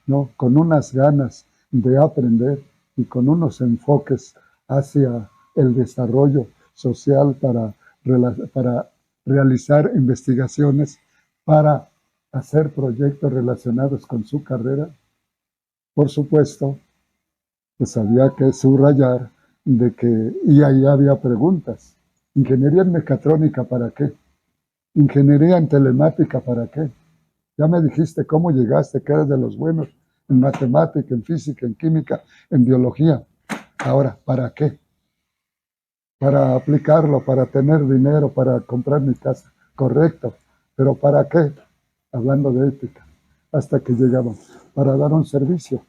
¿no? Con unas ganas de aprender y con unos enfoques hacia el desarrollo social para realizar investigaciones, para hacer proyectos relacionados con su carrera. Por supuesto, pues había que subrayar de que, y ahí había preguntas: ingeniería en mecatrónica, ¿para qué? Ingeniería en telemática, ¿para qué? Ya me dijiste cómo llegaste, que eres de los buenos en matemática, en física, en química, en biología. Ahora, ¿para qué? Para aplicarlo, para tener dinero, para comprar mi casa. Correcto. ¿Pero para qué? Hablando de ética. hasta que llegaban para dar un servicio.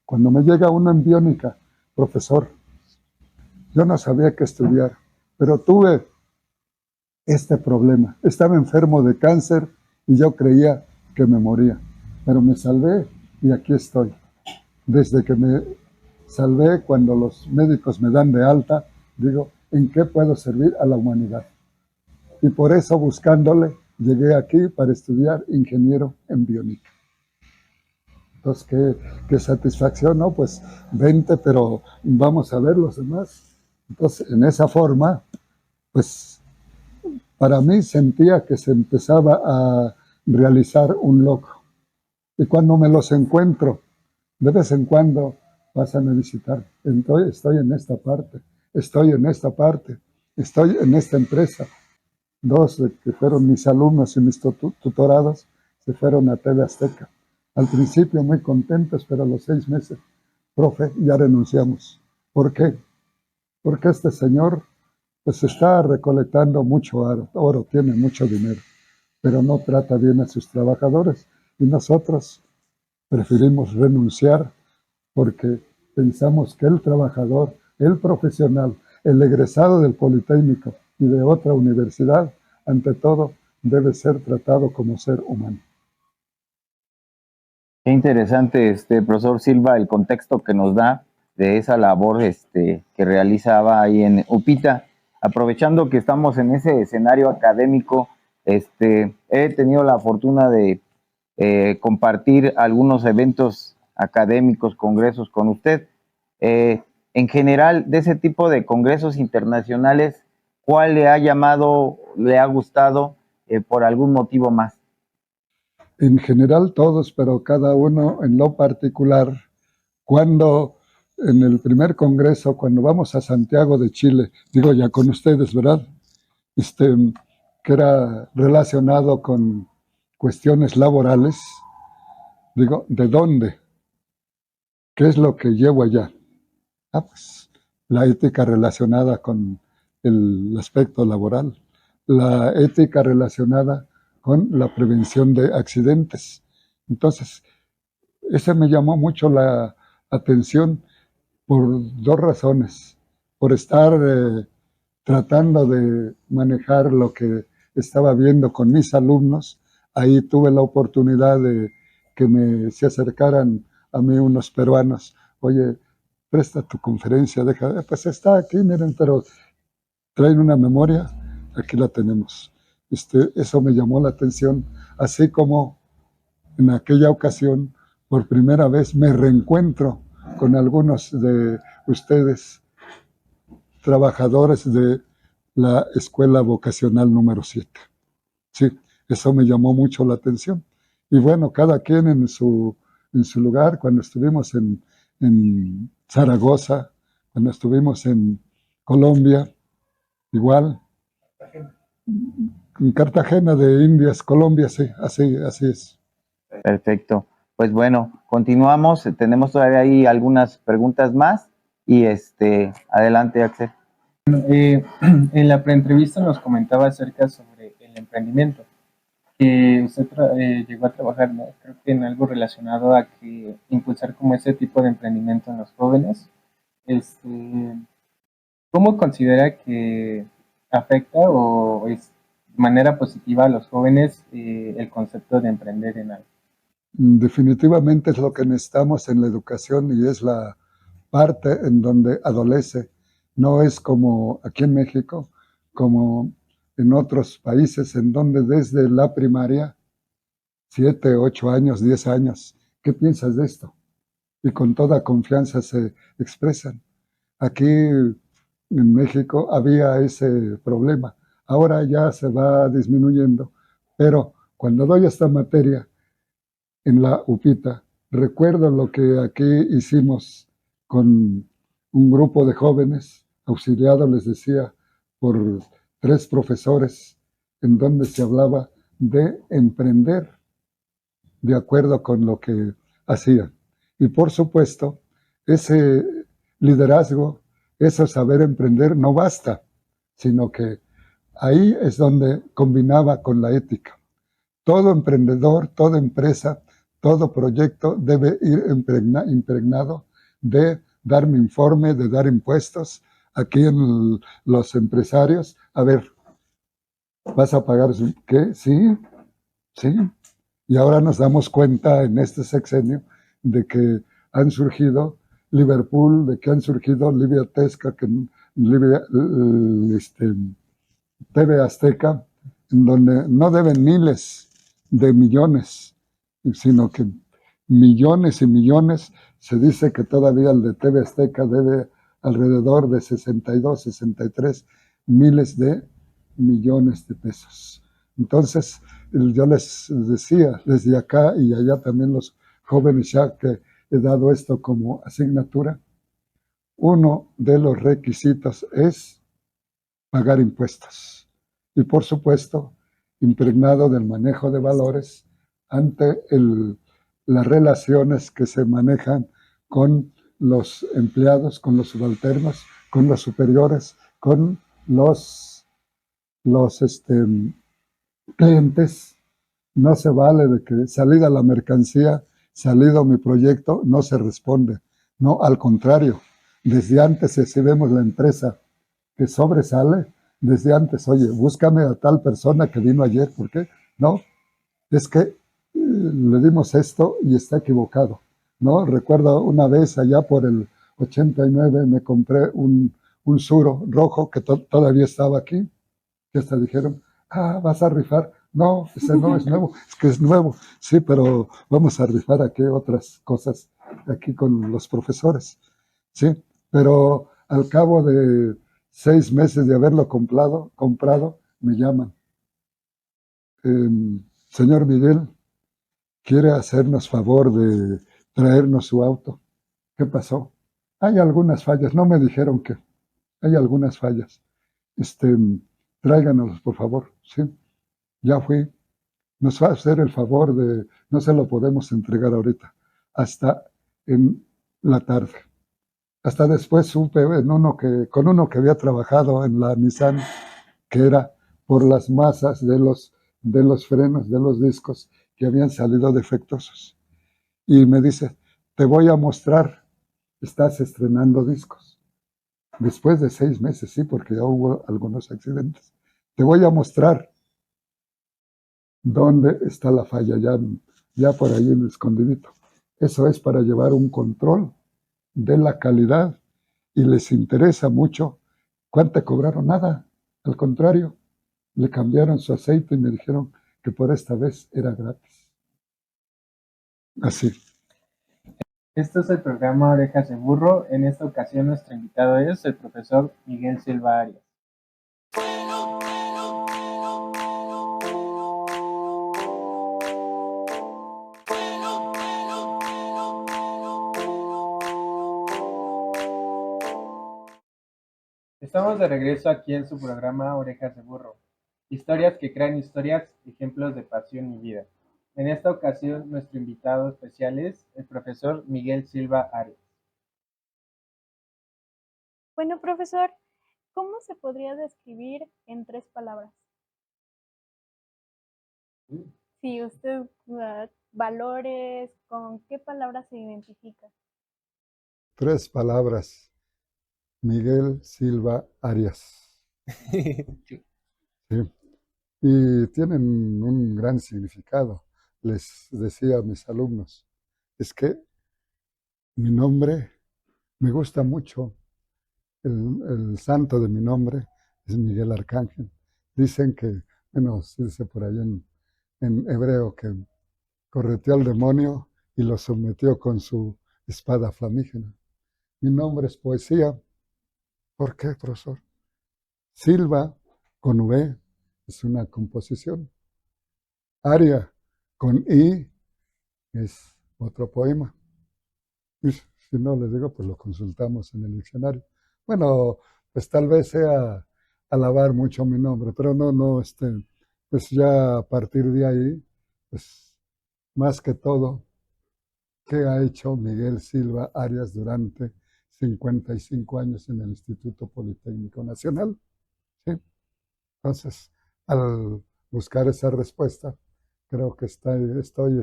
Cuando me llega uno en biónica, profesor, yo no sabía qué estudiar, pero tuve este problema. Estaba enfermo de cáncer y yo creía que me moría, pero me salvé y aquí estoy. Desde que me salvé, cuando los médicos me dan de alta, digo, ¿en qué puedo servir a la humanidad? Y por eso, buscándole, llegué aquí para estudiar ingeniero en biónica. Entonces, qué satisfacción, ¿no? Pues 20, pero vamos a ver los demás. Entonces, en esa forma, pues para mí sentía que se empezaba a realizar un logro. Y cuando me los encuentro, de vez en cuando pasan a visitar. Entonces, estoy en esta parte, estoy en esta parte, estoy en esta empresa. Dos que fueron mis alumnos y mis tutorados se fueron a TV Azteca. Al principio muy contentos, pero a los 6 meses, profe, ya renunciamos. ¿Por qué? Porque este señor pues está recolectando mucho oro, tiene mucho dinero, pero no trata bien a sus trabajadores. Y nosotros preferimos renunciar porque pensamos que el trabajador, el profesional, el egresado del Politécnico y de otra universidad, ante todo, debe ser tratado como ser humano. Qué interesante, profesor Silva, el contexto que nos da de esa labor que realizaba ahí en UPITA. Aprovechando que estamos en ese escenario académico, he tenido la fortuna de compartir algunos eventos académicos, congresos con usted. En general, de ese tipo de congresos internacionales, ¿cuál le ha llamado, le ha gustado por algún motivo más? En general todos, pero cada uno en lo particular. Cuando en el primer congreso, cuando vamos a Santiago de Chile, digo ya con ustedes, ¿verdad? Que era relacionado con cuestiones laborales, digo, ¿de dónde? ¿Qué es lo que llevo allá? Pues la ética relacionada con el aspecto laboral, la ética relacionada con la prevención de accidentes. Entonces, ese me llamó mucho la atención por 2 razones. Por estar tratando de manejar lo que estaba viendo con mis alumnos, ahí tuve la oportunidad de que se acercaran a mí unos peruanos. Oye, presta tu conferencia, pues está aquí, miren, pero traen una memoria, aquí la tenemos. Eso me llamó la atención, así como en aquella ocasión, por primera vez me reencuentro con algunos de ustedes, trabajadores de la Escuela Vocacional número 7. Sí, eso me llamó mucho la atención. Y bueno, cada quien en su lugar, cuando estuvimos en Zaragoza, cuando estuvimos en Colombia, igual, en Cartagena de Indias, Colombia, sí, así es. Perfecto. Pues bueno, continuamos. Tenemos todavía ahí algunas preguntas más y adelante, Axel. En la preentrevista nos comentaba acerca sobre el emprendimiento, que usted llegó a trabajar, ¿no? Creo que en algo relacionado a que impulsar como ese tipo de emprendimiento en los jóvenes. ¿Cómo considera que afecta o es de manera positiva a los jóvenes el concepto de emprender en algo? Definitivamente es lo que necesitamos en la educación y es la parte en donde adolece. No es como aquí en México, como en otros países en donde desde la primaria, 7, 8 años, 10 años, ¿qué piensas de esto? Y con toda confianza se expresan. Aquí en México había ese problema. Ahora ya se va disminuyendo, pero cuando doy esta materia en la UPITA, recuerdo lo que aquí hicimos con un grupo de jóvenes, auxiliados, les decía, por 3 profesores, en donde se hablaba de emprender de acuerdo con lo que hacían. Y por supuesto, ese liderazgo, ese saber emprender no basta, sino que ahí es donde combinaba con la ética. Todo emprendedor, toda empresa todo proyecto debe ir impregnado de dar mi informe, de dar impuestos. Aquí en los empresarios, a ver, ¿vas a pagar qué? Sí, sí. Y ahora nos damos cuenta en este sexenio de que han surgido Liverpool, de que han surgido Livia Tesca, TV Azteca, en donde no deben miles de millones, sino que millones y millones. Se dice que todavía el de TV Azteca debe alrededor de 62, 63 miles de millones de pesos. Entonces, yo les decía desde acá y allá también los jóvenes ya que he dado esto como asignatura, uno de los requisitos es pagar impuestos y por supuesto impregnado del manejo de valores ante las relaciones que se manejan con los empleados, con los subalternos, con los superiores, con los clientes. No se vale de que salida la mercancía, salido mi proyecto, no se responde. No, al contrario, desde antes, si vemos la empresa que sobresale, desde antes, oye, búscame a tal persona que vino ayer, ¿por qué? No, es que le dimos esto y está equivocado, ¿no? Recuerdo una vez allá por el 89 me compré un Suro rojo que todavía estaba aquí, que hasta dijeron, ¿vas a rifar? No, ese no es nuevo, es que es nuevo. Sí, pero vamos a rifar aquí otras cosas, aquí con los profesores. Sí, pero al cabo de 6 meses de haberlo comprado, me llaman. Señor Miguel, ¿quiere hacernos favor de traernos su auto? ¿Qué pasó? Hay algunas fallas, no me dijeron que. Hay algunas fallas. Tráiganos, por favor. Sí, ya fui. Nos va a hacer el favor de, no se lo podemos entregar ahorita, hasta en la tarde. Hasta después supe con uno que había trabajado en la Nissan, que era por las masas de los frenos, de los discos que habían salido defectuosos. Y me dice, te voy a mostrar, estás estrenando discos. Después de 6 meses, sí, porque ya hubo algunos accidentes. Te voy a mostrar dónde está la falla, ya por ahí en el escondidito. Eso es para llevar un control de la calidad y les interesa mucho. ¿Cuánto cobraron? Nada. Al contrario, le cambiaron su aceite y me dijeron que por esta vez era gratis. Así. Esto es el programa Orejas de Burro. En esta ocasión nuestro invitado es el profesor Miguel Silva Arias. Estamos de regreso aquí en su programa Orejas de Burro. Historias que crean historias, ejemplos de pasión y vida. En esta ocasión, nuestro invitado especial es el profesor Miguel Silva Arias. Bueno, profesor, ¿cómo se podría describir en 3 palabras? Sí, usted, valores, ¿con qué palabras se identifica? 3 palabras. Miguel Silva Arias. Sí. Y tienen un gran significado. Les decía a mis alumnos, es que mi nombre me gusta mucho. El santo de mi nombre es Miguel Arcángel. Dicen que, bueno, se dice por ahí en hebreo que correteó al demonio y lo sometió con su espada flamígera. Mi nombre es poesía. ¿Por qué, profesor? Silva, con V, es una composición. Aria, con I, es otro poema. Y si no les digo, pues lo consultamos en el diccionario. Bueno, pues tal vez sea alabar mucho mi nombre, pero no, pues ya a partir de ahí, pues más que todo, ¿qué ha hecho Miguel Silva Arias durante 55 años en el Instituto Politécnico Nacional? ¿Sí? Entonces, al buscar esa respuesta, creo que estoy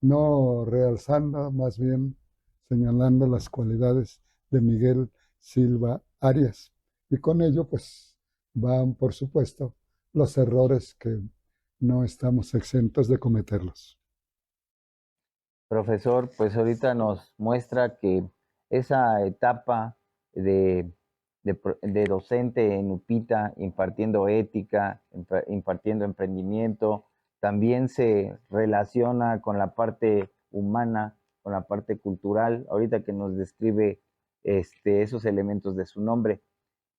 no realzando, más bien señalando las cualidades de Miguel Silva Arias. Y con ello, pues, van, por supuesto, los errores que no estamos exentos de cometerlos. Profesor, pues ahorita nos muestra que esa etapa de, de docente en Upita, impartiendo ética, impartiendo emprendimiento, también se relaciona con la parte humana, con la parte cultural, ahorita que nos describe esos elementos de su nombre.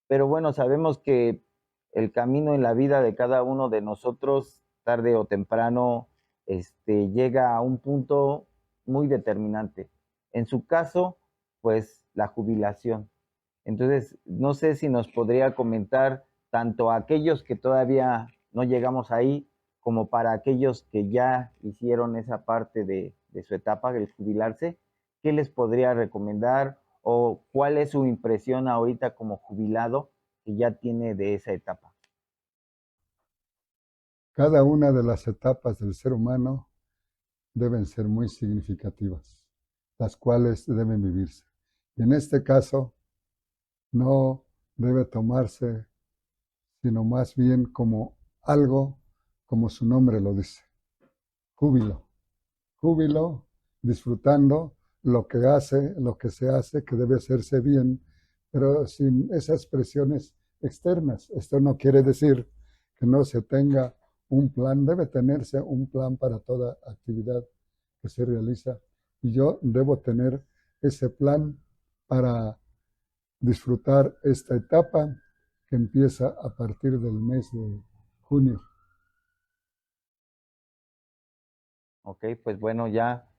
Pero bueno, sabemos que el camino en la vida de cada uno de nosotros, tarde o temprano, llega a un punto muy determinante. En su caso, pues la jubilación. Entonces, no sé si nos podría comentar tanto a aquellos que todavía no llegamos ahí, como para aquellos que ya hicieron esa parte de su etapa, el jubilarse, ¿qué les podría recomendar o cuál es su impresión ahorita como jubilado que ya tiene de esa etapa? Cada una de las etapas del ser humano deben ser muy significativas, las cuales deben vivirse. Y en este caso, no debe tomarse, sino más bien como algo, como su nombre lo dice, júbilo. Júbilo, disfrutando lo que hace, lo que se hace, que debe hacerse bien, pero sin esas presiones externas. Esto no quiere decir que no se tenga un plan, debe tenerse un plan para toda actividad que se realiza. Y yo debo tener ese plan para disfrutar esta etapa que empieza a partir del mes de junio. Ok, pues bueno, ya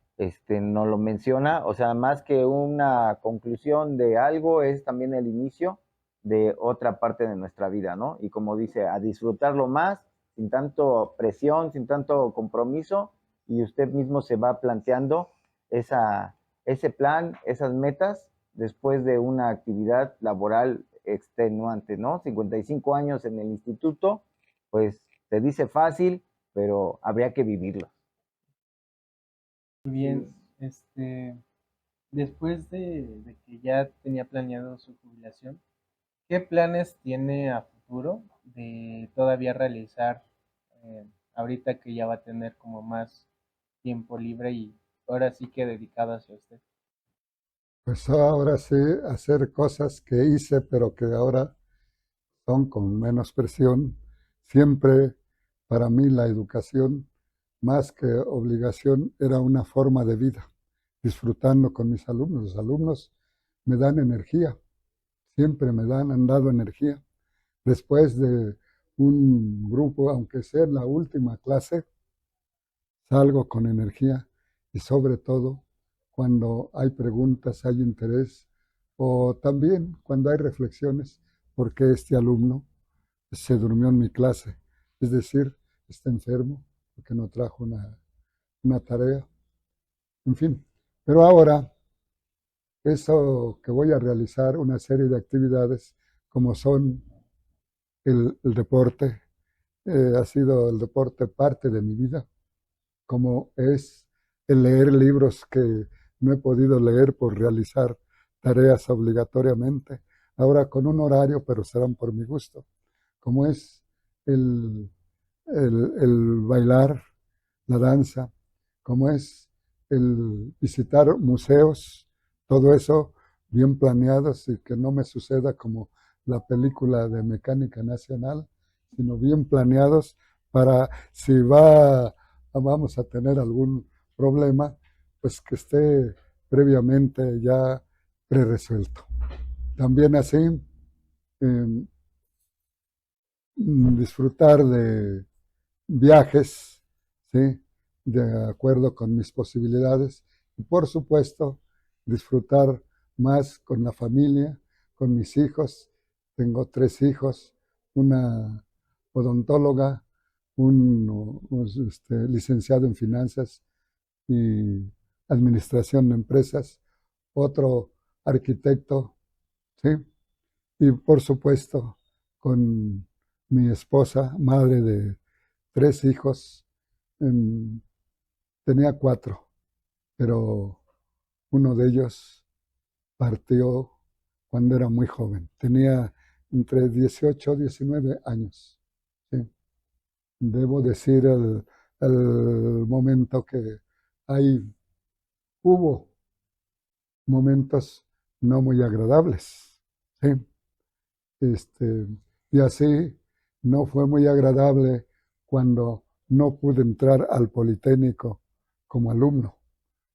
nos lo menciona, o sea, más que una conclusión de algo, es también el inicio de otra parte de nuestra vida, ¿no? Y como dice, a disfrutarlo más, sin tanto presión, sin tanto compromiso, y usted mismo se va planteando ese plan, esas metas, después de una actividad laboral extenuante, ¿no? 55 años en el instituto, pues se dice fácil, pero habría que vivirlo. Bien, después de que ya tenía planeado su jubilación, ¿qué planes tiene a futuro de todavía realizar ahorita que ya va a tener como más tiempo libre y ahora sí que dedicado hacia usted? Pues ahora sí, hacer cosas que hice, pero que ahora son con menos presión. Siempre para mí la educación, más que obligación, era una forma de vida, disfrutando con mis alumnos. Los alumnos me dan energía, siempre han dado energía. Después de un grupo, aunque sea en la última clase, salgo con energía y sobre todo cuando hay preguntas, hay interés o también cuando hay reflexiones, porque este alumno se durmió en mi clase, es decir, está enfermo porque no trajo una tarea, en fin. Pero ahora, eso que voy a realizar, una serie de actividades como son el deporte, ha sido el deporte parte de mi vida, como es el leer libros que no he podido leer por realizar tareas obligatoriamente, ahora con un horario, pero serán por mi gusto, como es el, el bailar, la danza, como es el visitar museos, todo eso bien planeados y que no me suceda como la película de Mecánica Nacional, sino bien planeados para si vamos a tener algún problema, pues que esté previamente ya preresuelto. También así, eh, disfrutar de viajes, ¿sí? De acuerdo con mis posibilidades y por supuesto disfrutar más con la familia, con mis hijos. Tengo 3 hijos, una odontóloga, un licenciado en finanzas y administración de empresas, otro arquitecto, ¿sí? Y por supuesto con mi esposa, madre de 3 hijos, tenía 4, pero uno de ellos partió cuando era muy joven. Tenía entre 18 y 19 años. ¿Sí? Debo decir el momento que ahí hubo momentos no muy agradables. ¿Sí? Y así no fue muy agradable cuando no pude entrar al Politécnico como alumno,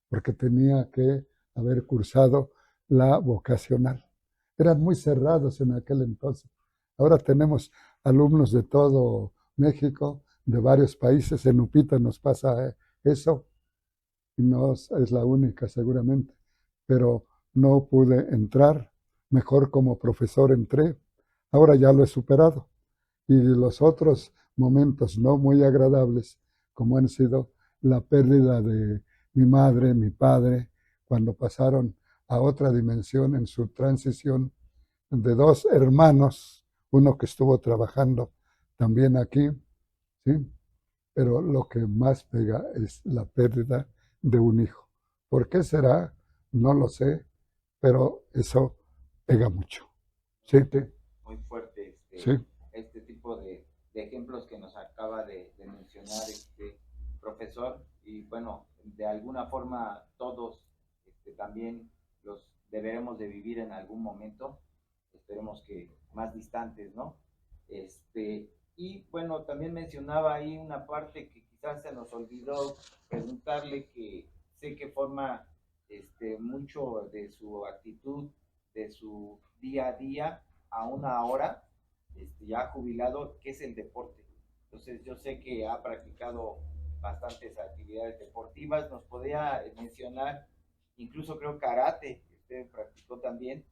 porque tenía que haber cursado la vocacional. Eran muy cerrados en aquel entonces. Ahora tenemos alumnos de todo México, de varios países. En Upita nos pasa eso, y no es la única seguramente, pero no pude entrar. Mejor como profesor entré. Ahora ya lo he superado. Y los otros momentos no muy agradables, como han sido la pérdida de mi madre, mi padre, cuando pasaron a otra dimensión en su transición, de dos hermanos, uno que estuvo trabajando también aquí, ¿sí? Pero lo que más pega es la pérdida de un hijo. ¿Por qué será? No lo sé, pero eso pega mucho. ¿Sí? Muy fuerte Sí. este tipo de ejemplos que nos acaba de mencionar profesor, y bueno, de alguna forma todos también los deberemos de vivir en algún momento, esperemos que más distantes, ¿no? Y bueno, también mencionaba ahí una parte que quizás se nos olvidó preguntarle, que sé que forma mucho de su actitud, de su día a día, aún ahora, ya jubilado, que es el deporte. Entonces yo sé que ha practicado bastantes actividades deportivas. Nos podría mencionar, incluso creo karate, que usted practicó también.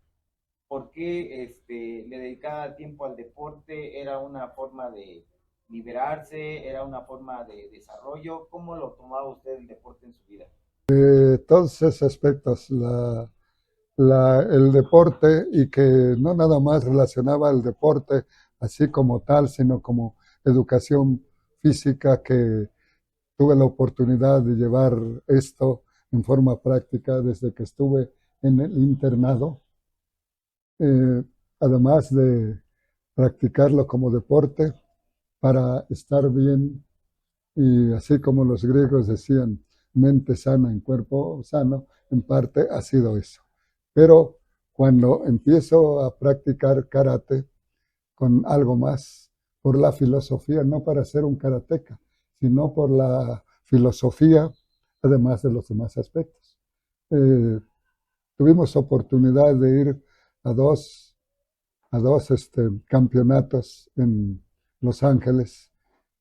¿Por qué le dedicaba tiempo al deporte? ¿Era una forma de liberarse? ¿Era una forma de desarrollo? ¿Cómo lo tomaba usted el deporte en su vida? Todos esos aspectos, el deporte, y que no nada más relacionaba el deporte así como tal, sino como educación física, que tuve la oportunidad de llevar esto en forma práctica desde que estuve en el internado, además de practicarlo como deporte para estar bien, y así como los griegos decían, mente sana en cuerpo sano, en parte ha sido eso. Pero cuando empiezo a practicar karate con algo más, por la filosofía, no para ser un karateca, sino por la filosofía, además de los demás aspectos. Tuvimos oportunidad de ir a dos campeonatos en Los Ángeles,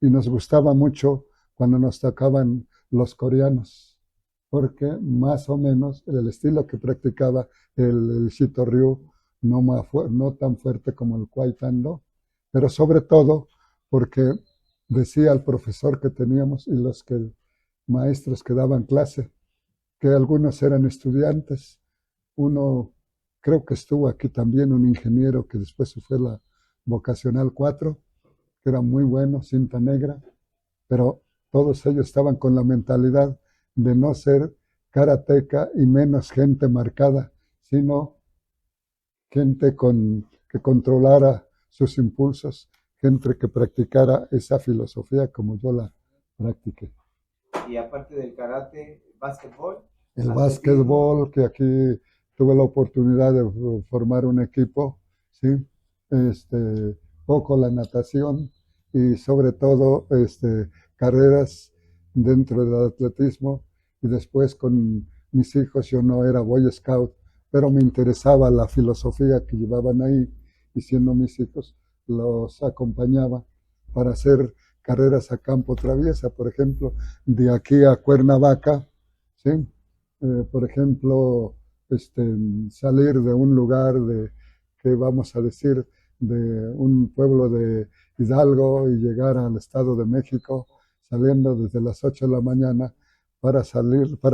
y nos gustaba mucho cuando nos tocaban los coreanos, porque más o menos el estilo que practicaba el Shito Ryu, no tan fuerte como el Kwai Tando, pero sobre todo porque decía el profesor que teníamos y los maestros que daban clase, que algunos eran estudiantes. Uno, creo que estuvo aquí también, un ingeniero que después se fue a la vocacional 4, que era muy bueno, cinta negra, pero todos ellos estaban con la mentalidad de no ser karateca y menos gente marcada, sino gente que controlara sus impulsos, gente que practicara esa filosofía como yo la practiqué. Y aparte del karate, básquetbol. El básquetbol, que aquí tuve la oportunidad de formar un equipo, ¿sí? Poco la natación, y sobre todo carreras dentro del atletismo. Y después con mis hijos, yo no era Boy Scout, pero me interesaba la filosofía que llevaban ahí, y siendo mis hijos los acompañaba para hacer carreras a campo traviesa, por ejemplo, de aquí a Cuernavaca, ¿sí? Por ejemplo, salir de un lugar que vamos a decir, de un pueblo de Hidalgo, y llegar al Estado de México, saliendo desde las 8 de la mañana para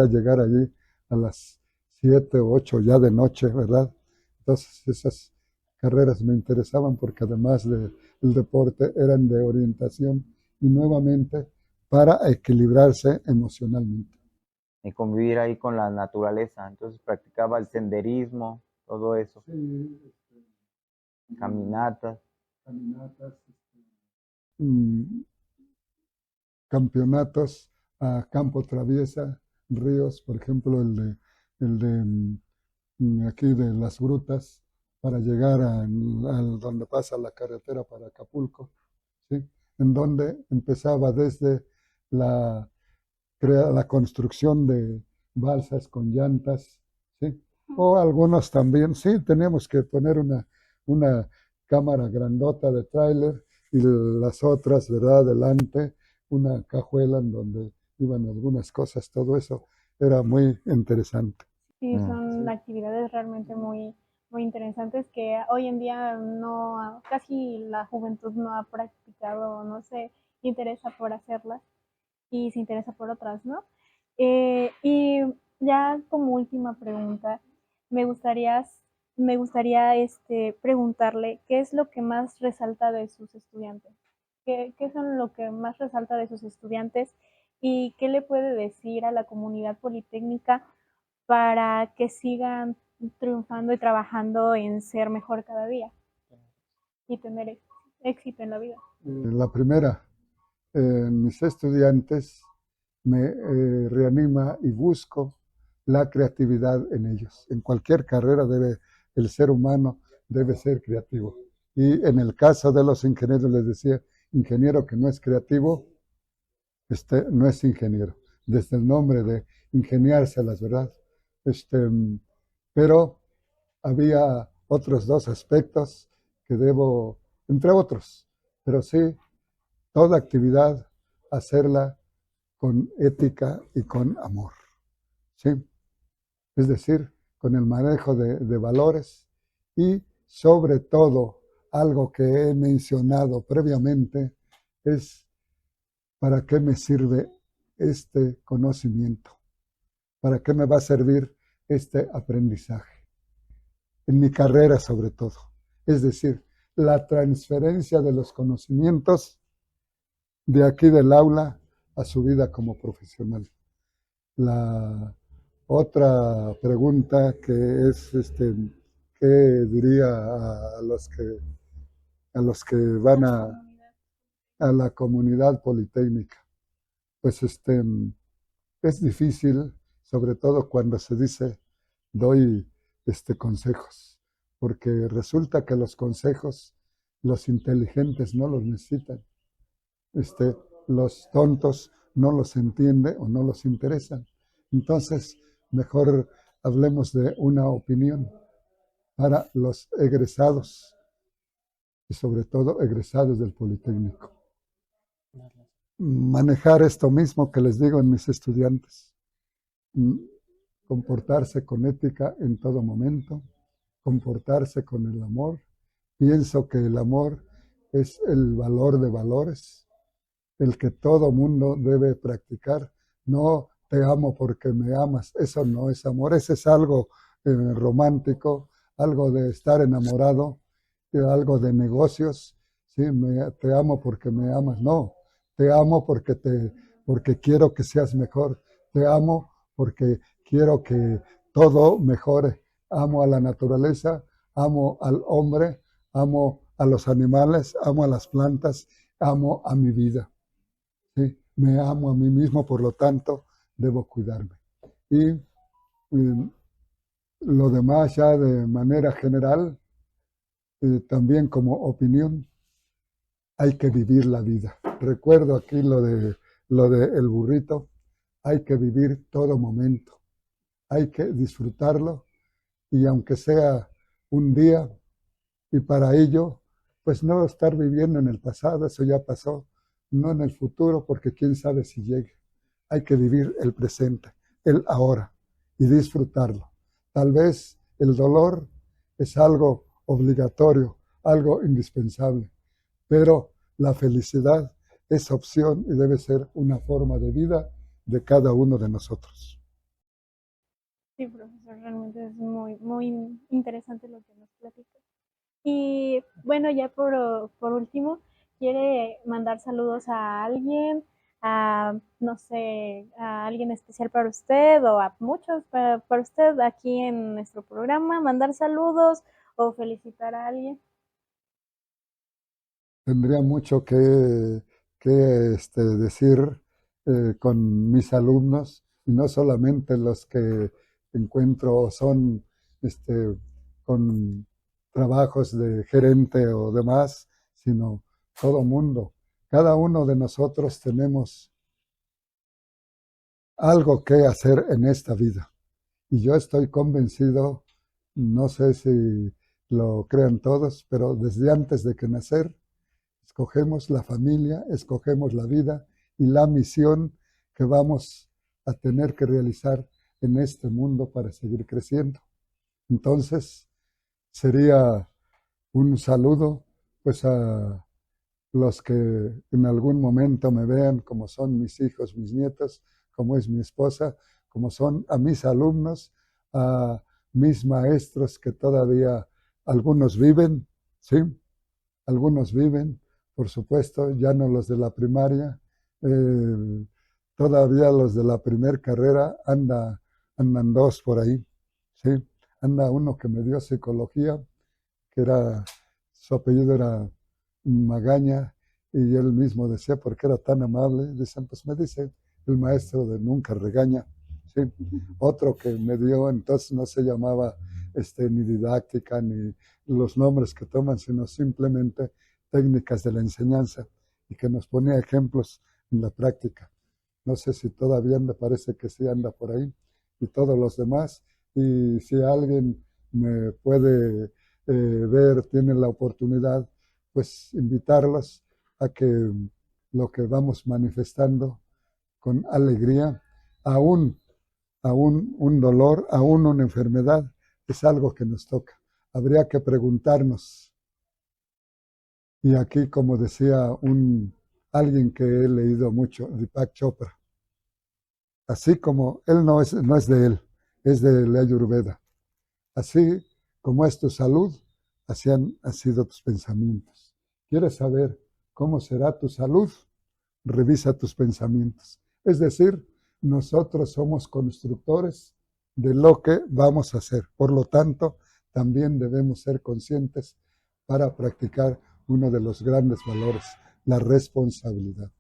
llegar allí a las 7 o 8 ya de noche, ¿verdad? Entonces esas carreras me interesaban porque además del deporte eran de orientación y nuevamente para equilibrarse emocionalmente. y convivir ahí con la naturaleza. Entonces practicaba el senderismo, todo eso, Sí, caminatas. caminatas, mm, campeonatos a campo traviesa, ríos, por ejemplo, el de aquí de Las Grutas, para llegar a donde pasa la carretera para Acapulco, ¿sí? En donde empezaba desde la, la construcción de balsas con llantas, ¿sí? O algunos también, sí, teníamos que poner una cámara grandota de tráiler y las otras, ¿verdad? Adelante, una cajuela en donde iban algunas cosas, todo eso era muy interesante. Sí, Mm. son actividades realmente muy interesantes que hoy en día casi la juventud no ha practicado, no se interesa por hacerlas y se interesa por otras, ¿no? Y ya como última pregunta, me gustaría, me gustaría preguntarle qué es lo que más resalta de sus estudiantes. ¿Qué son lo que más resalta de sus estudiantes y qué le puede decir a la comunidad politécnica para que sigan triunfando y trabajando en ser mejor cada día y tener éxito en la vida? La primera, mis estudiantes me reanima y busco la creatividad en ellos. En cualquier carrera el ser humano debe ser creativo. Y en el caso de los ingenieros les decía, ingeniero que no es creativo, no es ingeniero. Desde el nombre de ingeniárselas, ¿verdad? Este, pero había otros dos aspectos que debo, entre otros, pero sí, toda actividad hacerla con ética y con amor, ¿sí? Es decir, con el manejo de valores y sobre todo, algo que he mencionado previamente, es para qué me sirve este conocimiento, para qué me va a servir este aprendizaje, en mi carrera sobre todo. Es decir, la transferencia de los conocimientos de aquí del aula a su vida como profesional. La otra pregunta que es, ¿qué diría a los que van a la comunidad politécnica? Pues es difícil, sobre todo cuando se dice, doy consejos, porque resulta que los consejos, los inteligentes no los necesitan. Los tontos no los entiende o no los interesan. Entonces, mejor hablemos de una opinión para los egresados y sobre todo egresados del Politécnico. Manejar esto mismo que les digo en mis estudiantes, comportarse con ética en todo momento, comportarse con el amor. Pienso que el amor es el valor de valores, el que todo mundo debe practicar. No te amo porque me amas, eso no es amor, ese es algo romántico, algo de estar enamorado, algo de negocios. ¿Sí? Te amo porque me amas, no, te amo porque quiero que seas mejor, te amo porque quiero que todo mejore. Amo a la naturaleza, amo al hombre, amo a los animales, amo a las plantas, amo a mi vida. ¿Sí? Me amo a mí mismo, por lo tanto, debo cuidarme. Y lo demás ya de manera general, también como opinión, hay que vivir la vida. Recuerdo aquí lo de el burrito, hay que vivir todo momento, hay que disfrutarlo y aunque sea un día, y para ello, pues no estar viviendo en el pasado, eso ya pasó, no en el futuro, porque quién sabe si llegue. Hay que vivir el presente, el ahora, y disfrutarlo. Tal vez el dolor es algo obligatorio, algo indispensable, pero la felicidad es opción y debe ser una forma de vida de cada uno de nosotros. Sí, profesor, realmente es muy interesante lo que nos platica. Y bueno, ya por último, ¿quiere mandar saludos a alguien, a, no sé, a alguien especial para usted o a muchos para usted aquí en nuestro programa, mandar saludos o felicitar a alguien? Tendría mucho que decir con mis alumnos, y no solamente los que encuentro son este, con trabajos de gerente o demás, sino todo mundo. Cada uno de nosotros tenemos algo que hacer en esta vida. Y yo estoy convencido, no sé si lo crean todos, pero desde antes de que nacer, escogemos la familia, escogemos la vida y la misión que vamos a tener que realizar en este mundo para seguir creciendo. Entonces, sería un saludo pues a los que en algún momento me vean, como son mis hijos, mis nietos, como es mi esposa, como son a mis alumnos, a mis maestros que todavía algunos viven, ¿sí? Algunos viven, por supuesto, ya no los de la primaria, todavía los de la primer carrera andan dos por ahí, ¿sí? Anda uno que me dio psicología, que su apellido era Magaña, y él mismo decía, ¿por qué era tan amable? Dicen, pues me dice el maestro de nunca regaña, ¿sí? Otro que me dio, entonces no se llamaba ni didáctica, ni los nombres que toman, sino simplemente técnicas de la enseñanza, y que nos ponía ejemplos en la práctica. No sé si todavía anda, parece que sí anda por ahí, y todos los demás, y si alguien me puede ver, tiene la oportunidad, pues invitarlos a que lo que vamos manifestando con alegría, aún un dolor, aún una enfermedad, es algo que nos toca. Habría que preguntarnos, y aquí como decía alguien que he leído mucho, Deepak Chopra, así como él no es de él, es de la Ayurveda. Así como es tu salud, así han sido tus pensamientos. ¿Quieres saber cómo será tu salud? Revisa tus pensamientos. Es decir, nosotros somos constructores de lo que vamos a hacer. Por lo tanto, también debemos ser conscientes para practicar uno de los grandes valores, la responsabilidad.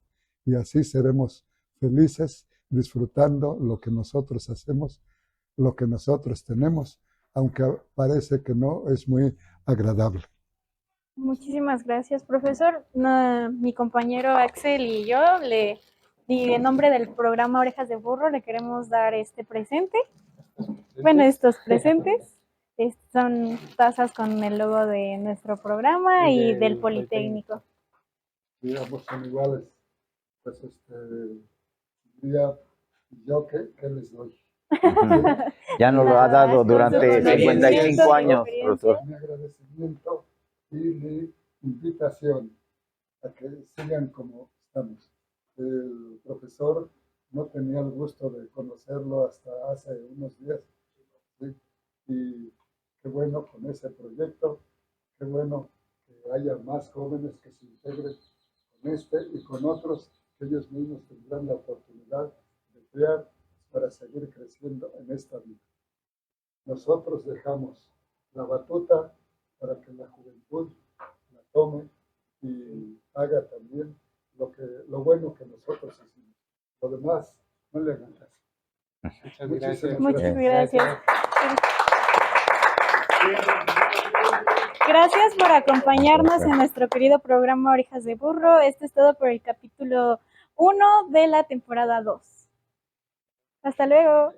Y así seremos felices disfrutando lo que nosotros hacemos, lo que nosotros tenemos, aunque parece que no es muy agradable. Muchísimas gracias, profesor. Mi compañero Axel y yo, y en nombre del programa Orejas de Burro, le queremos dar este presente. Bueno, estos presentes son tazas con el logo de nuestro programa y del Politécnico. Digamos, son iguales. Pues yo ¿qué les doy? Ya nos lo ha dado durante 55 años, profesor. Mi agradecimiento y mi invitación a que sigan como estamos. El profesor no tenía el gusto de conocerlo hasta hace unos días, ¿sí? Y qué bueno con ese proyecto, qué bueno que haya más jóvenes que se integren con y con otros que ellos mismos tendrán la oportunidad de crear para seguir creciendo en esta vida. Nosotros dejamos la batuta para que la juventud la tome y haga también lo bueno que nosotros hicimos. Lo demás, no le hagan caso. Muchas gracias. Gracias por acompañarnos en nuestro querido programa Orejas de Burro. Esto es todo por el capítulo 1 de la temporada 2. Hasta luego.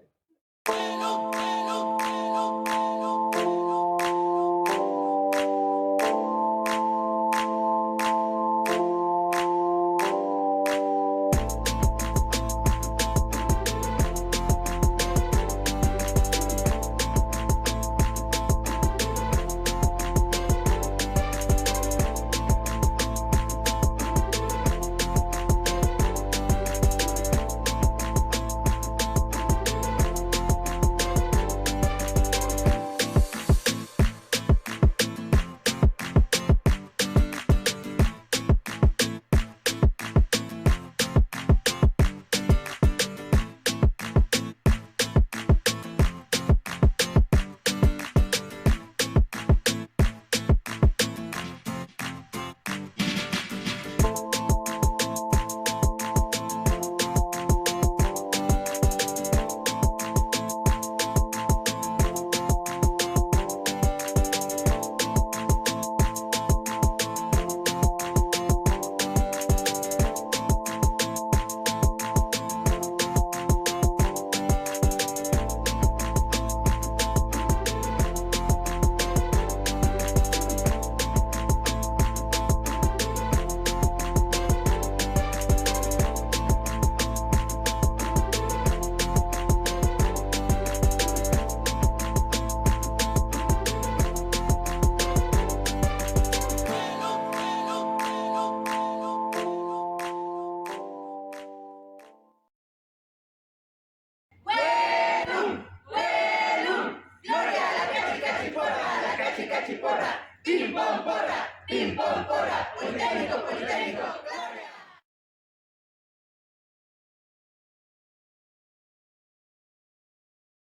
incorpora, un técnico